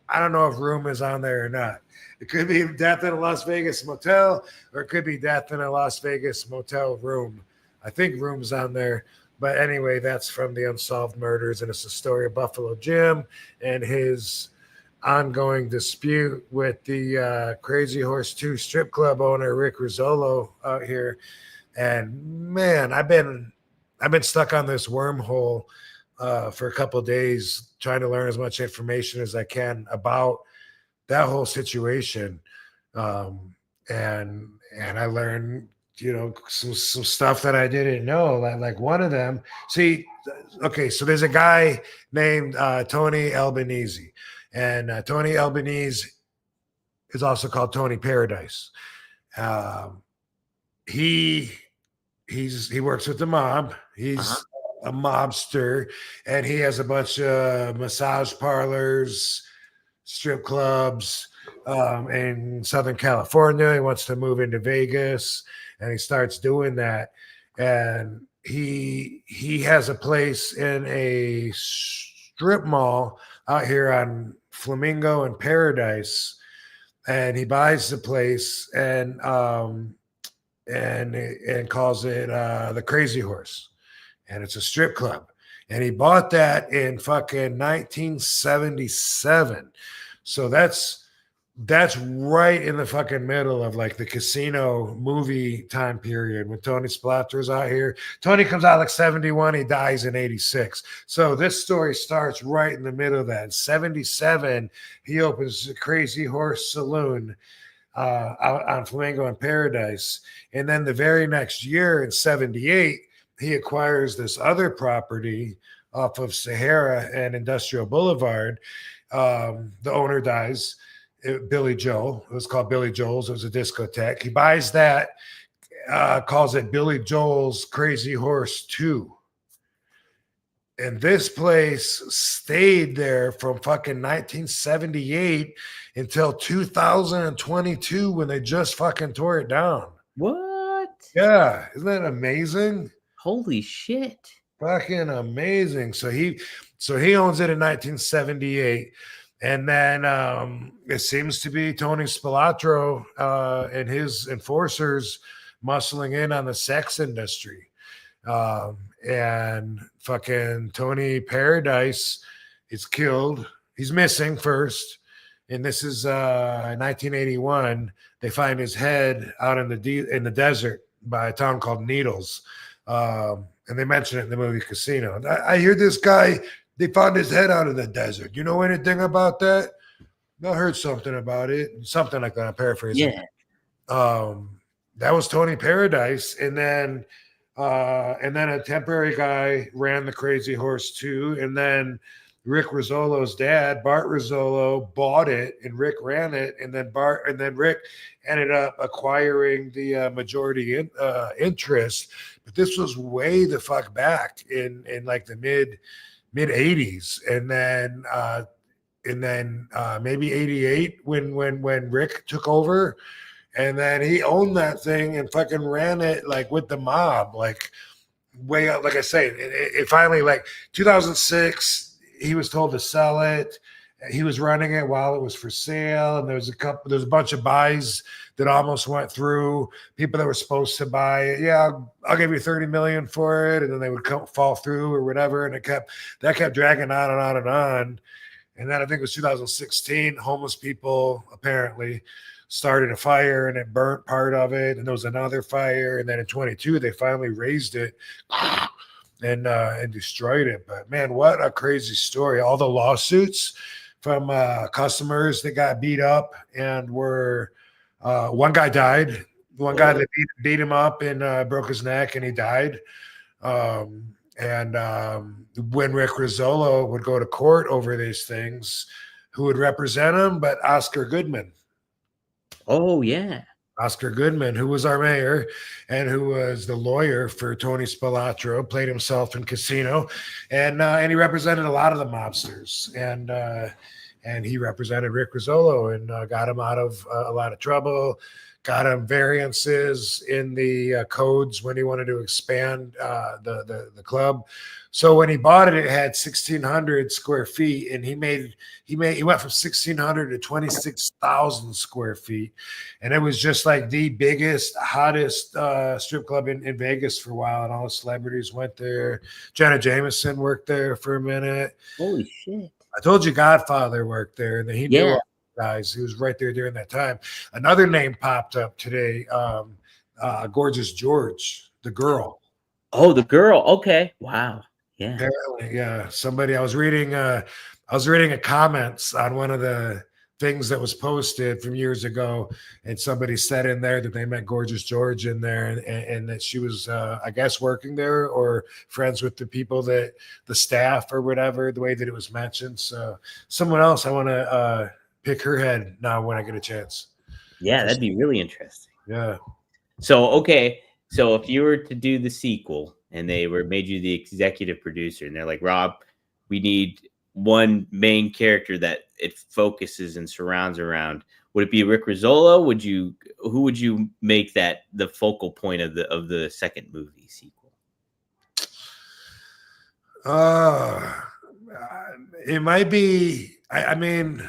I don't know if room is on there or not. It could be Death in a Las Vegas Motel, or it could be Death in a Las Vegas Motel Room. I think room's on there. But anyway, that's from the Unsolved Murders, and it's the story of Buffalo Jim and his ongoing dispute with the Crazy Horse 2 strip club owner, Rick Rizzolo, out here. And man, I've been stuck on this wormhole for a couple of days, trying to learn as much information as I can about that whole situation. And I learned, some stuff that I didn't know. Like one of them, so there's a guy named Tony Albanese, and Tony Albanese is also called Tony Paradise. He works with the mob. He's a mobster, and he has a bunch of massage parlors, strip clubs in Southern California. He wants to move into Vegas, and he starts doing that. And he has a place in a strip mall out here on Flamingo and Paradise, and he buys the place and calls it the Crazy Horse, and it's a strip club. And he bought that in fucking 1977. So that's right in the fucking middle of like the casino movie time period when Tony Splatter's out here. Tony comes out like 71, he dies in 86. So this story starts right in the middle of that. In 77, he opens the Crazy Horse Saloon out on Flamingo and Paradise. And then the very next year in 78, he acquires this other property off of Sahara and Industrial Boulevard. The owner dies, Billy Joel. It was called Billy Joel's. It was a discotheque. He buys that, calls it Billy Joel's Crazy Horse 2. And this place stayed there from fucking 1978 until 2022 when they just fucking tore it down. What? Yeah. Isn't that amazing? Holy shit. Fucking amazing. So he owns it in 1978. And then it seems to be Tony Spilotro and his enforcers muscling in on the sex industry. And fucking Tony Paradise is killed. He's missing first. And this is 1981. They find his head out in the desert by a town called Needles. And they mention it in the movie Casino. I hear this guy, they found his head out in the desert. You know anything about that? I heard something about it. Something like that. I'm paraphrasing. Yeah. That was Tony Paradise. And then a temporary guy ran the Crazy Horse 2. And then Rick Rizzolo's dad, Bart Rizzolo, bought it and Rick ran it. And then Rick ended up acquiring the majority interest. But this was way the fuck back in like the mid 80s. And then maybe 88 when Rick took over. And then he owned that thing and fucking ran it like with the mob, like way up. Like I say, it finally, like 2006, he was told to sell it. He was running it while it was for sale. And there's a bunch of buys that almost went through, people that were supposed to buy it. Yeah, I'll give you 30 million for it. And then they would fall through or whatever. And that kept dragging on and on and on. And then I think it was 2016, homeless people apparently started a fire and it burnt part of it. And there was another fire. And then in 22, they finally raised it and destroyed it. But man, what a crazy story. All the lawsuits from customers that got beat up and were, one guy died. One guy that beat him up and broke his neck and he died. When Rick Rizzolo would go to court over these things, who would represent him? But Oscar Goodman. Oh, yeah. Oscar Goodman, who was our mayor and who was the lawyer for Tony Spilotro, played himself in Casino. And he represented a lot of the mobsters. And he represented Rick Rizzolo and got him out of a lot of trouble, got him variances in the codes when he wanted to expand the club. So when he bought it, it had 1,600 square feet, and he went from 1,600 to 26,000 square feet, and it was just like the biggest, hottest strip club in Vegas for a while, and all the celebrities went there. Jenna Jameson worked there for a minute. Holy shit! I told you Godfather worked there, and then he knew all the guys. He was right there during that time. Another name popped up today: Gorgeous George, the girl. Oh, the girl. Okay. Wow. Yeah. Apparently, yeah. Somebody I was reading a comments on one of the things that was posted from years ago, and somebody said in there that they met Gorgeous George in there, and that she was I guess working there or friends with the people that the staff or whatever, the way that it was mentioned. So someone else, I want to pick her head now when I get a chance. Yeah, that'd be really interesting. Yeah. So okay. So if you were to do the sequel and they made you the executive producer and they're like, Rob, we need one main character that it focuses and surrounds around, would it be Rick Rizzolo? Who would you make that the focal point of the second movie sequel? It might be, I mean,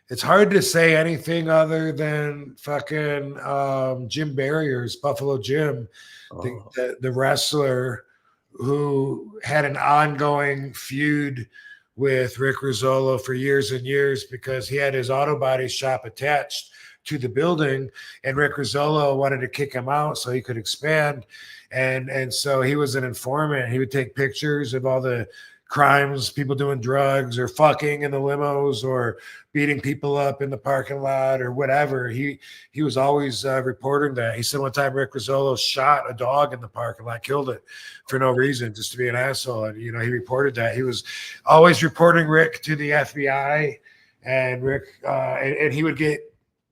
it's hard to say anything other than fucking Jim Barrier's Buffalo Jim, the wrestler who had an ongoing feud with Rick Rizzolo for years and years because he had his auto body shop attached to the building, and Rick Rizzolo wanted to kick him out so he could expand. And so he was an informant. He would take pictures of all the crimes, people doing drugs or fucking in the limos or beating people up in the parking lot or whatever. He was always reporting that. He said one time Rick Rizzolo shot a dog in the parking lot, killed it for no reason, just to be an asshole. And, he reported that. He was always reporting Rick to the FBI. and Rick, and he would get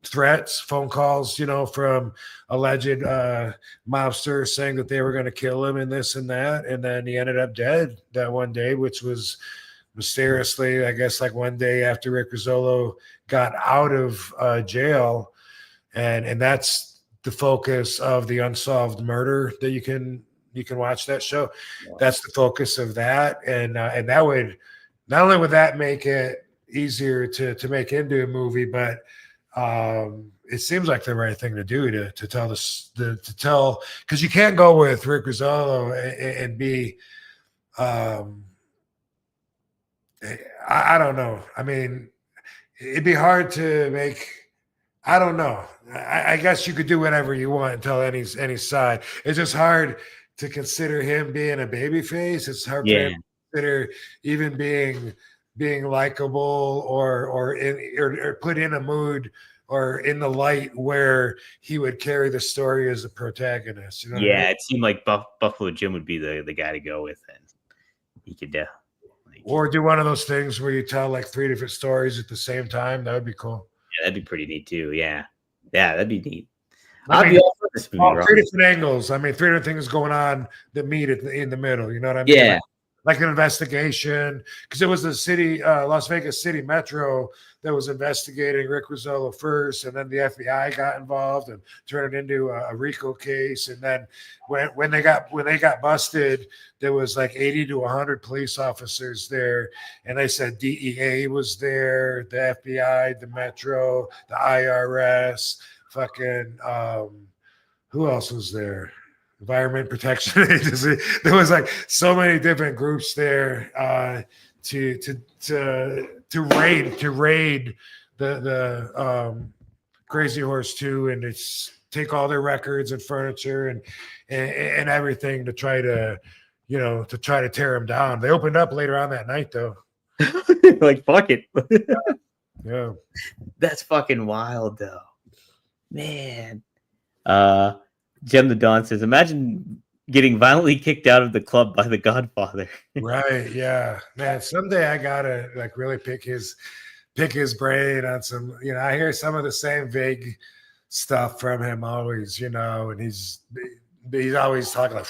threats, phone calls, from alleged mobsters saying that they were going to kill him and this and that. And then he ended up dead that one day, which was mysteriously, I guess, like one day after Rick Rizzolo got out of jail. And that's the focus of the Unsolved Murder that you can watch that show. Wow. That's the focus of that. And that would, not only would that make it easier to make into a movie, but it seems like the right thing to do to tell this, to tell, because you can't go with Rick Rizzolo and be, I don't know. I mean, it'd be hard to make. I don't know. I guess you could do whatever you want and tell any side. It's just hard to consider him being a babyface. It's hard for him to consider even being likable or put in a mood or in the light where he would carry the story as a protagonist. You know what I mean? It seemed like Buffalo Jim would be the guy to go with, and he could or do one of those things where you tell like 3 different stories at the same time. That would be cool. Yeah, that'd be pretty neat too. Yeah, that'd be neat. I'd be all for this movie. 3 different angles. I mean, 3 different things going on that meet in the middle. You know what I mean? Yeah. Like an investigation, because it was the city, Las Vegas City Metro, that was investigating Rick Rizzolo first, and then the FBI got involved and turned it into a RICO case. And then when they got busted, there was like 80 to 100 police officers there, and they said DEA was there, the FBI, the Metro, the IRS, fucking who else was there? Environment Protection Agency. There was like so many different groups there to raid the Crazy Horse 2 and it's take all their records and furniture and everything to try to tear them down. They opened up later on that night though. Like fuck it. Yeah. That's fucking wild though. Man. Jem the Dawn says, imagine getting violently kicked out of the club by the Godfather. Right. Yeah. Man, someday I gotta like really pick his brain on some, I hear some of the same vague stuff from him always, and he's always talking like,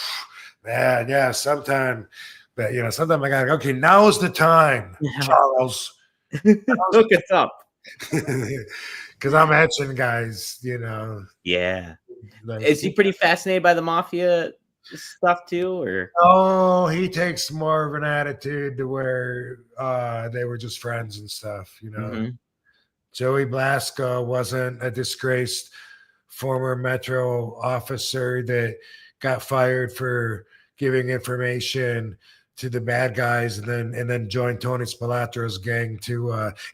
man, yeah, sometime. But sometime I gotta go, okay, now's the time, Charles. Look us up. Because I'm etching guys, Yeah. Is he pretty fascinated by the mafia stuff too, or? Oh, he takes more of an attitude to where they were just friends and stuff, Mm-hmm. Joey Blasco wasn't a disgraced former Metro officer that got fired for giving information to the bad guys and then joined Tony Spilatro's gang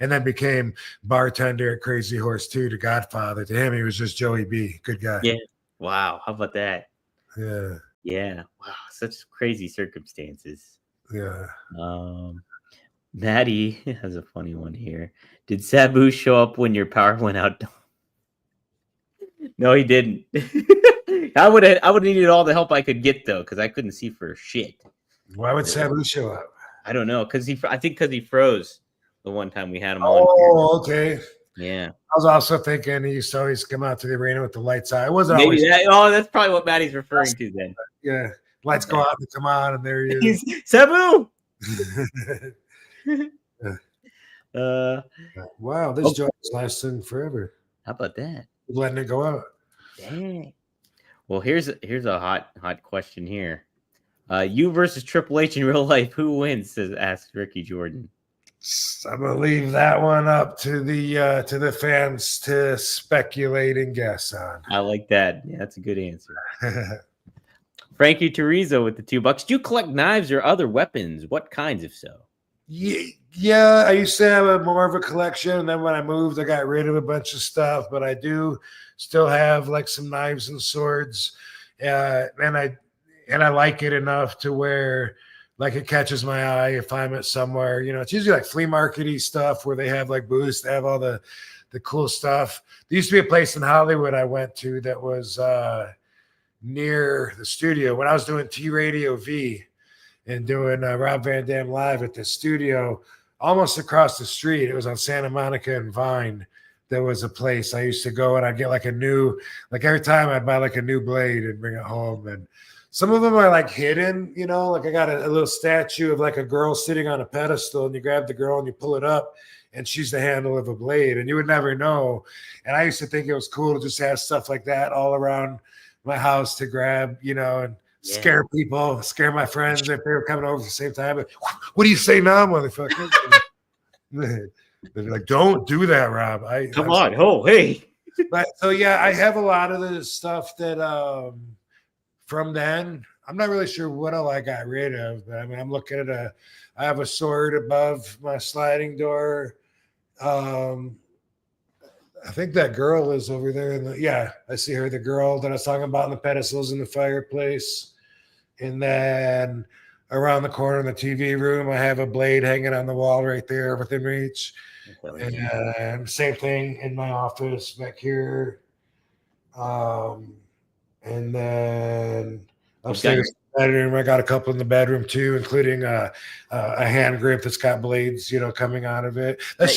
and then became bartender at Crazy Horse 2 to Godfather. To him, he was just Joey B. Good guy. Yeah. Wow. How about that? Yeah. Yeah. Wow. Such crazy circumstances. Yeah. Maddie has a funny one here. Did Sabu show up when your power went out? No, he didn't. I would have needed all the help I could get though, because I couldn't see for shit. Why would Sabu show up? I don't know, because he froze the one time we had him on. Oh, okay. Yeah. I was also thinking he used to always come out to the arena with the lights out. It wasn't maybe always. That's probably what Maddie's referring to then. Yeah, lights go out and come on, and there he is. Sabu. Wow, this joke is lasting forever. How about that? Letting it go out. Dang. Well, here's a hot question here. You versus Triple H in real life, who wins? Asks Ricky Jordan. I'm gonna leave that one up to the fans to speculate and guess on. I like that. Yeah, that's a good answer. Frankie Teresa with the $2. Do you collect knives or other weapons? What kinds, if so? Yeah, I used to have more of a collection, and then when I moved, I got rid of a bunch of stuff. But I do still have like some knives and swords, and I like it enough to where like it catches my eye if I'm at somewhere. It's usually like flea markety stuff where they have like booths, they have all the cool stuff. There used to be a place in Hollywood I went to that was near the studio when I was doing T Radio V and doing Rob Van Dam Live at the studio. almost across the street. It was on Santa Monica and Vine. There was a place I used to go, and I'd get like every time I'd buy like a new blade and bring it home. And some of them are like hidden, you know, like I got a little statue of like a girl sitting on a pedestal, and you grab the girl and you pull it up, and she's the handle of a blade, and you would never know. And I used to think it was cool to just have stuff like that all around my house to grab, you know, and scare people, scare my friends if they were coming over at the same time. What do you say now, motherfucker? They'd be like, don't do that, Rob. Come on. Oh, hey. But so, yeah, I have a lot of the stuff that from then. I'm not really sure what all I got rid of, but I mean, I'm looking at I have a sword above my sliding door. I think that girl is over there. I see her, the girl that I was talking about in the pedestals in the fireplace. And then around the corner in the TV room, I have a blade hanging on the wall right there within reach. And same thing in my office back here. And then upstairs in the bedroom, I got a couple in the bedroom too, including a hand grip that's got blades, you know, coming out of it. That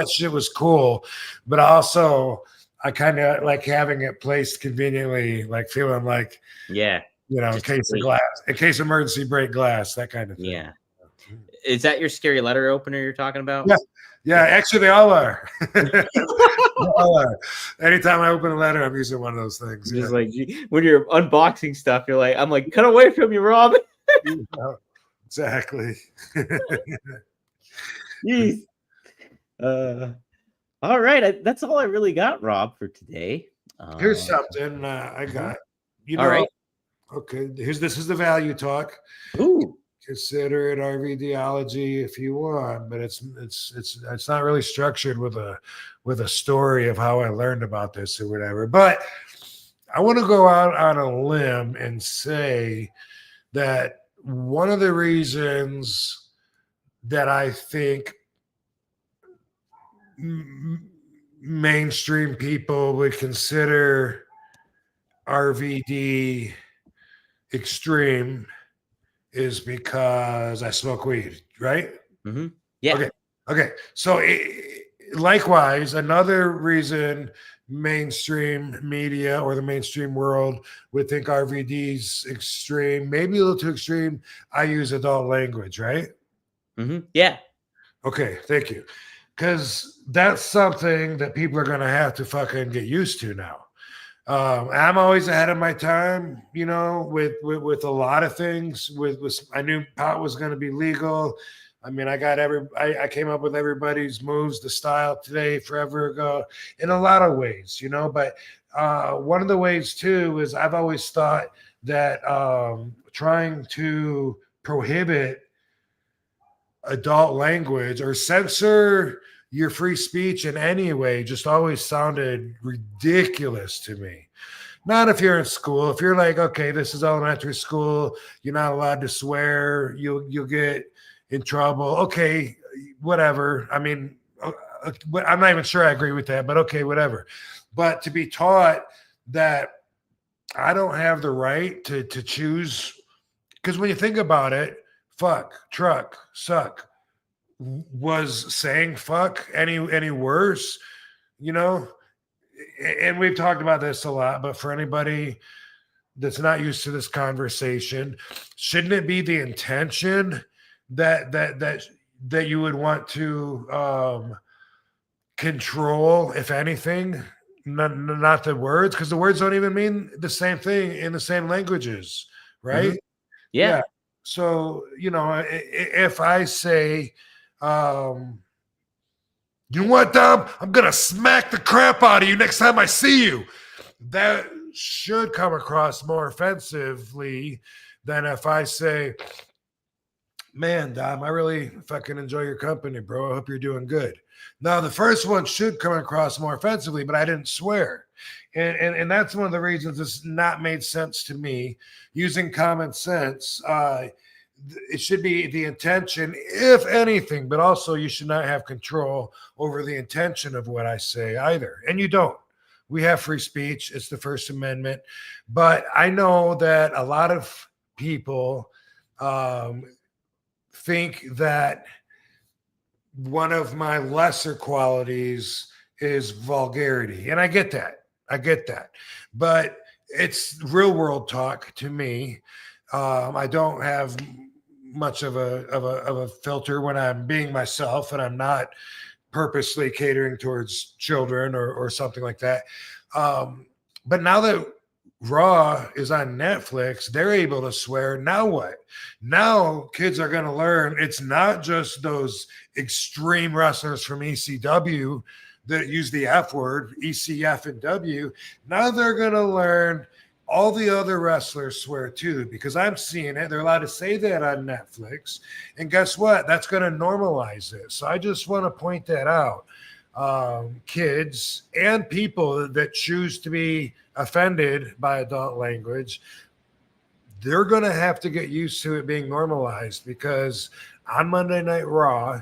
shit was cool, but also I kind of like having it placed conveniently, like feeling like, you know, in case emergency break glass, that kind of thing. Yeah. Is that your scary letter opener you're talking about? Yeah, actually they all are. They all are. Anytime I open a letter, I'm using one of those things. Just like when you're unboxing stuff, you're like, I'm like, cut away from you, Rob. Exactly. Jeez. All right. That's all I really got, Rob, for today. Here's something I got. You know, all right. Okay, this is the value talk. Ooh. Consider it RVDology if you want, but it's not really structured with a story of how I learned about this or whatever. But I want to go out on a limb and say that one of the reasons that I think mainstream people would consider RVD extreme is because I smoke weed, right? Mm-hmm. Yeah. Okay. So likewise, another reason mainstream media or the mainstream world would think RVD's extreme, maybe a little too extreme. I use adult language, right? Mm-hmm. Yeah. Okay. Thank you. Because that's something that people are going to have to fucking get used to now. I'm always ahead of my time, you know, with a lot of things. I knew pot was going to be legal. I mean, I came up with everybody's moves, the style today, forever ago, in a lot of ways, you know. But one of the ways too is I've always thought that trying to prohibit adult language or censor your free speech in any way just always sounded ridiculous to me. Not if you're in school. If you're like, okay, this is elementary school, you're not allowed to swear, you'll get in trouble. Okay, whatever. I mean, I'm not even sure I agree with that, but okay, whatever. But to be taught that I don't have the right to choose, because when you think about it, fuck, truck, suck. Was saying fuck any worse, you know? And we've talked about this a lot, but for anybody that's not used to this conversation, shouldn't it be the intention that you would want to control, if anything, not the words, because the words don't even mean the same thing in the same languages, right? Mm-hmm. Yeah. So, you know, if I say, you know what, Dom? I'm going to smack the crap out of you next time I see you. That should come across more offensively than if I say, man, Dom, I really fucking enjoy your company, bro. I hope you're doing good. Now, the first one should come across more offensively, but I didn't swear. And that's one of the reasons it's not made sense to me. Using common sense, it should be the intention, if anything, but also you should not have control over the intention of what I say either. And you don't. We have free speech. It's the First Amendment. But I know that a lot of people think that one of my lesser qualities is vulgarity. And I get that. But it's real world talk to me. I don't have much of a filter when I'm being myself, and I'm not purposely catering towards children or something like that. But now that Raw is on Netflix, they're able to swear. Now what? Now kids are going to learn it's not just those extreme wrestlers from ECW that use the F word, ECF and W. Now they're going to learn all the other wrestlers swear too, because I'm seeing it. They're allowed to say that on Netflix. And guess what? That's going to normalize it. So I just want to point that out. Kids and people that choose to be offended by adult language, they're going to have to get used to it being normalized, because on Monday Night Raw,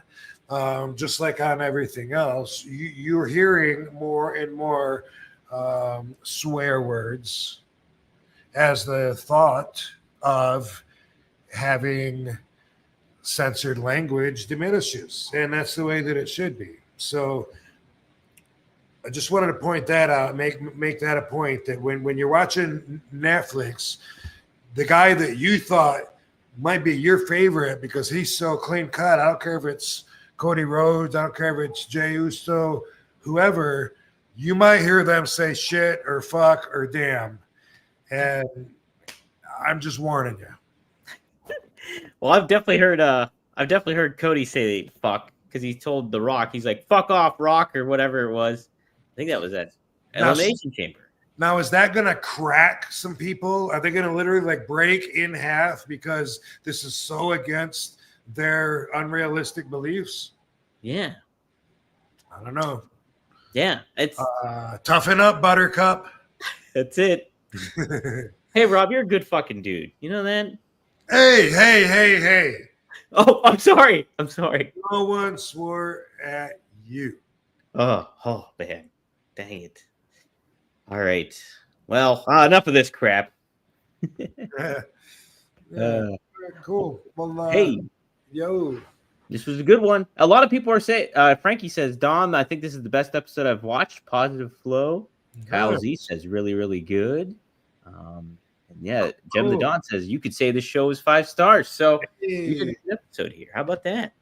just like on everything else, you're hearing more and more swear words as the thought of having censored language diminishes. And that's the way that it should be. So I just wanted to point that out, make that a point, that when you're watching Netflix, the guy that you thought might be your favorite because he's so clean cut, I don't care if it's Cody Rhodes, I don't care if it's Jey Uso, whoever, you might hear them say shit or fuck or damn. And I'm just warning you. Well, I've definitely heard Cody say fuck, because he told The Rock, he's like, fuck off, Rock, or whatever it was. I think that was at Elimination Chamber. Now, is that going to crack some people? Are they going to literally like break in half because this is so against their unrealistic beliefs? Yeah. I don't know. Yeah. It's toughen up, Buttercup. That's it. Hey, Rob, you're a good fucking dude. You know that? Hey. Oh, I'm sorry. No one swore at you. Oh, man. Dang it. All right. Well, enough of this crap. Cool. Well, hey. Yo. This was a good one. A lot of people are saying, Frankie says, Dom, I think this is the best episode I've watched. Positive flow. Kyle Z says, really, really good. And yeah, Gem the Dawn says, you could say the show is 5 stars. So you did an episode here. How about that?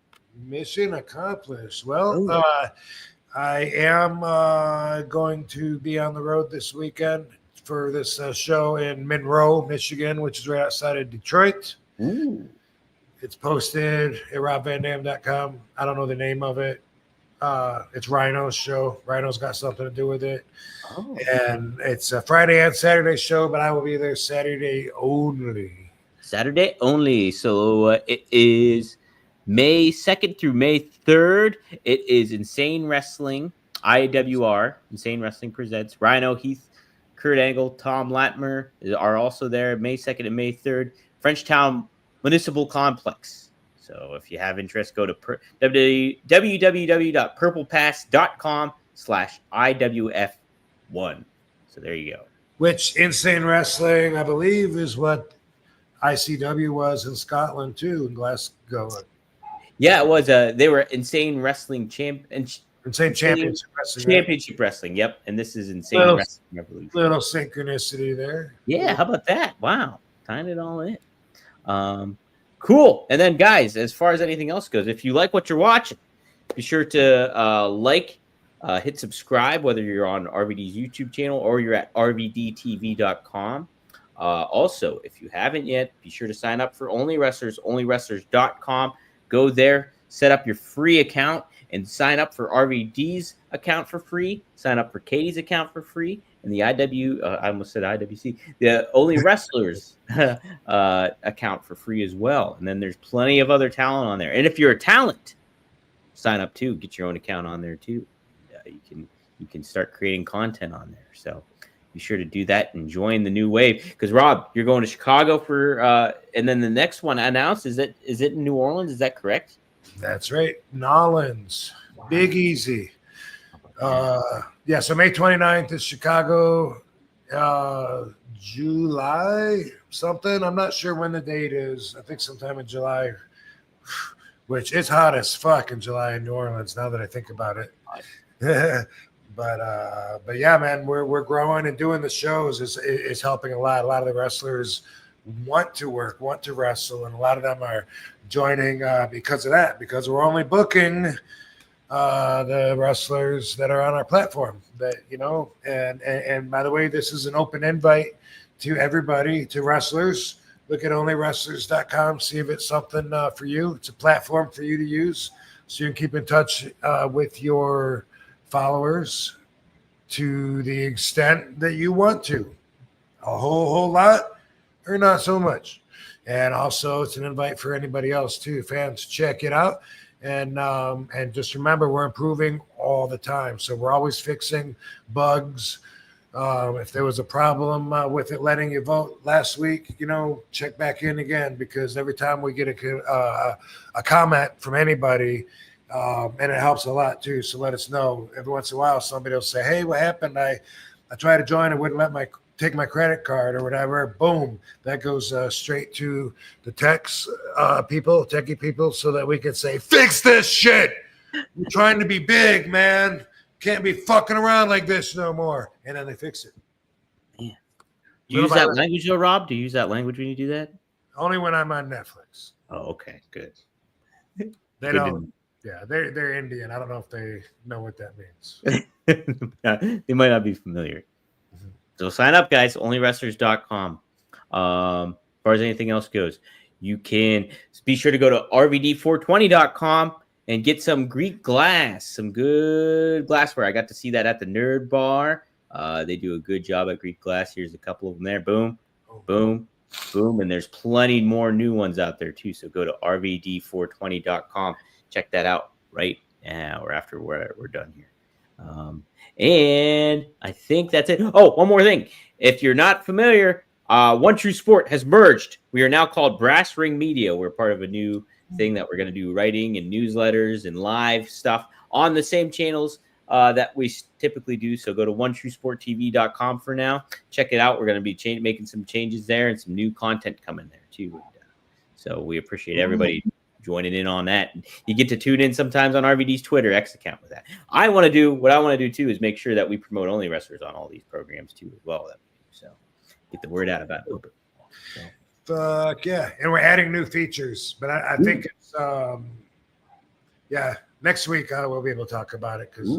Mission accomplished. Well, I am going to be on the road this weekend for this show in Monroe, Michigan, which is right outside of Detroit. Ooh. It's posted at robvandam.com. I don't know the name of it. It's Rhino's show. Rhino's got something to do with it. Oh. And it's a Friday and Saturday show, but I will be there Saturday only. Saturday only. So it is May 2nd through May 3rd. It is Insane Wrestling, IWR. Insane Wrestling presents. Rhino, Heath, Kurt Angle, Tom Latimer are also there May 2nd and May 3rd. Frenchtown Municipal Complex. So if you have interest, go to www.purplepass.com/IWF1. So there you go. Which Insane Wrestling, I believe, is what ICW was in Scotland too, in Glasgow. Yeah, it was. They were Insane Wrestling Championship Wrestling. Yep, and this is Insane Wrestling Revolution. Little synchronicity there. Yeah, how about that? Wow, tying it all in. Cool. And then, guys, as far as anything else goes, if you like what you're watching, be sure to hit subscribe, whether you're on RVD's YouTube channel or you're at rvdtv.com. Also, if you haven't yet, be sure to sign up for Only Wrestlers, onlywrestlers.com. Go there, set up your free account, and sign up for RVD's account for free. Sign up for Katie's account for free. And the I almost said IWC, the Only Wrestlers account for free as well. And then there's plenty of other talent on there. And if you're a talent, sign up too. Get your own account on there too. You can start creating content on there. So be sure to do that and join the new wave. Because Rob, you're going to Chicago for, and then the next one announced is it in New Orleans? Is that correct? That's right, Nolans. Wow. Big Easy. Yeah, so May 29th is Chicago. July something. I'm not sure when the date is. I think sometime in July. which is hot as fuck in July in New Orleans. Now that I think about it, but yeah, man, we're growing and doing the shows is helping a lot. A lot of the wrestlers want to work, want to wrestle, and a lot of them are joining because of that. Because we're only booking the wrestlers that are on our platform. That and by the way, this is an open invite to everybody, to wrestlers. Look at onlywrestlers.com, see if it's something for you. It's a platform for you to use so you can keep in touch with your followers to the extent that you want to. A whole lot or not so much. And also it's an invite for anybody else too. Fans, check it out. And just remember, we're improving all the time. So we're always fixing bugs. If there was a problem with it letting you vote last week, check back in again, because every time we get a comment from anybody, and it helps a lot too. So let us know. Every once in a while, somebody will say, "Hey, what happened? I tried to join. It wouldn't let take my credit card or whatever." Boom, that goes straight to the techie people, so that we can say, "Fix this shit. We're trying to be big, man. Can't be fucking around like this no more." And then they fix it. Yeah. Do you use that language though, Rob? Do you use that language when you do that? Only when I'm on Netflix. Oh, okay, good. They don't. Yeah, they're Indian. I don't know if they know what that means. They might not be familiar. Mm-hmm. So sign up, guys. Onlywrestlers.com. As far as anything else goes, you can be sure to go to RVD420.com and get some Greek glass, some good glassware. I got to see that at the Nerd Bar. They do a good job at Greek glass. Here's a couple of them there. Boom, boom, boom. And there's plenty more new ones out there too. So go to RVD420.com. Check that out right now or after we're done here. And I think that's it. Oh, one more thing. If you're not familiar, One True Sport has merged. We are now called Brass Ring Media. We're part of a new thing that we're going to do writing and newsletters and live stuff on the same channels that we typically do. So go to onetruesporttv.com for now. Check it out. We're going to be making some changes there and some new content coming there too. So we appreciate everybody joining in on that. You get to tune in sometimes on RVD's Twitter X account with that. What I want to do too is make sure that we promote Only Wrestlers on all these programs too as well. So get the word out about it a little bit. So. Fuck yeah. And we're adding new features, but I think it's next week we'll be able to talk about it because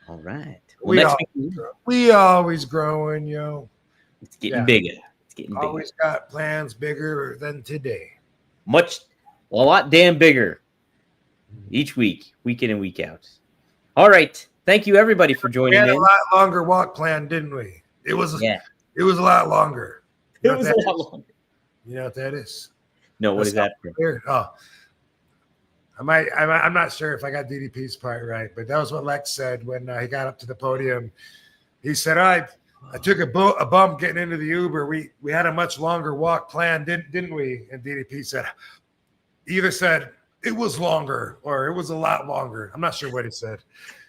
all right. Well, we always growing, yo. It's getting bigger. Always got plans bigger than today. A lot damn bigger each week, week in and week out. All right. Thank you everybody for joining in. We had a lot longer walk plan, didn't we? It was a lot longer. It was a lot longer. You know what that is? No, what is that? Oh, I'm not sure if I got DDP's part right, but that was what Lex said when he got up to the podium. He said, I took a bump getting into the Uber. We had a much longer walk plan, didn't we? And DDP said, either said it was longer or it was a lot longer. I'm not sure what he said.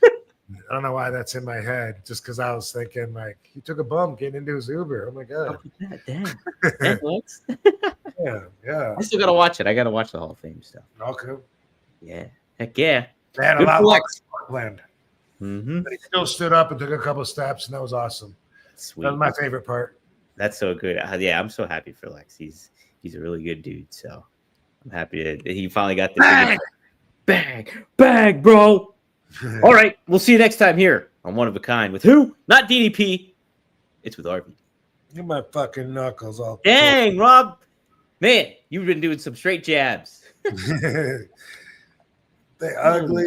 I don't know why that's in my head, just because I was thinking, like, he took a bump getting into his Uber. Oh, my God. Damn. That looks. Yeah. I still got to watch it. I got to watch the Hall of Fame stuff. Okay. Yeah. Heck yeah. They had a lot longer planned. Mm-hmm. But he still stood up and took a couple of steps, and that was awesome. Sweet. That was my favorite part. That's so good. Yeah, I'm so happy for Lex. He's a really good dude. So I'm happy that he finally got the bag, bro. All right, we'll see you next time here on One of a Kind with who? Not DDP. It's with RVD. Get my fucking knuckles all. Dang, Rob. Man, you've been doing some straight jabs. They ugly.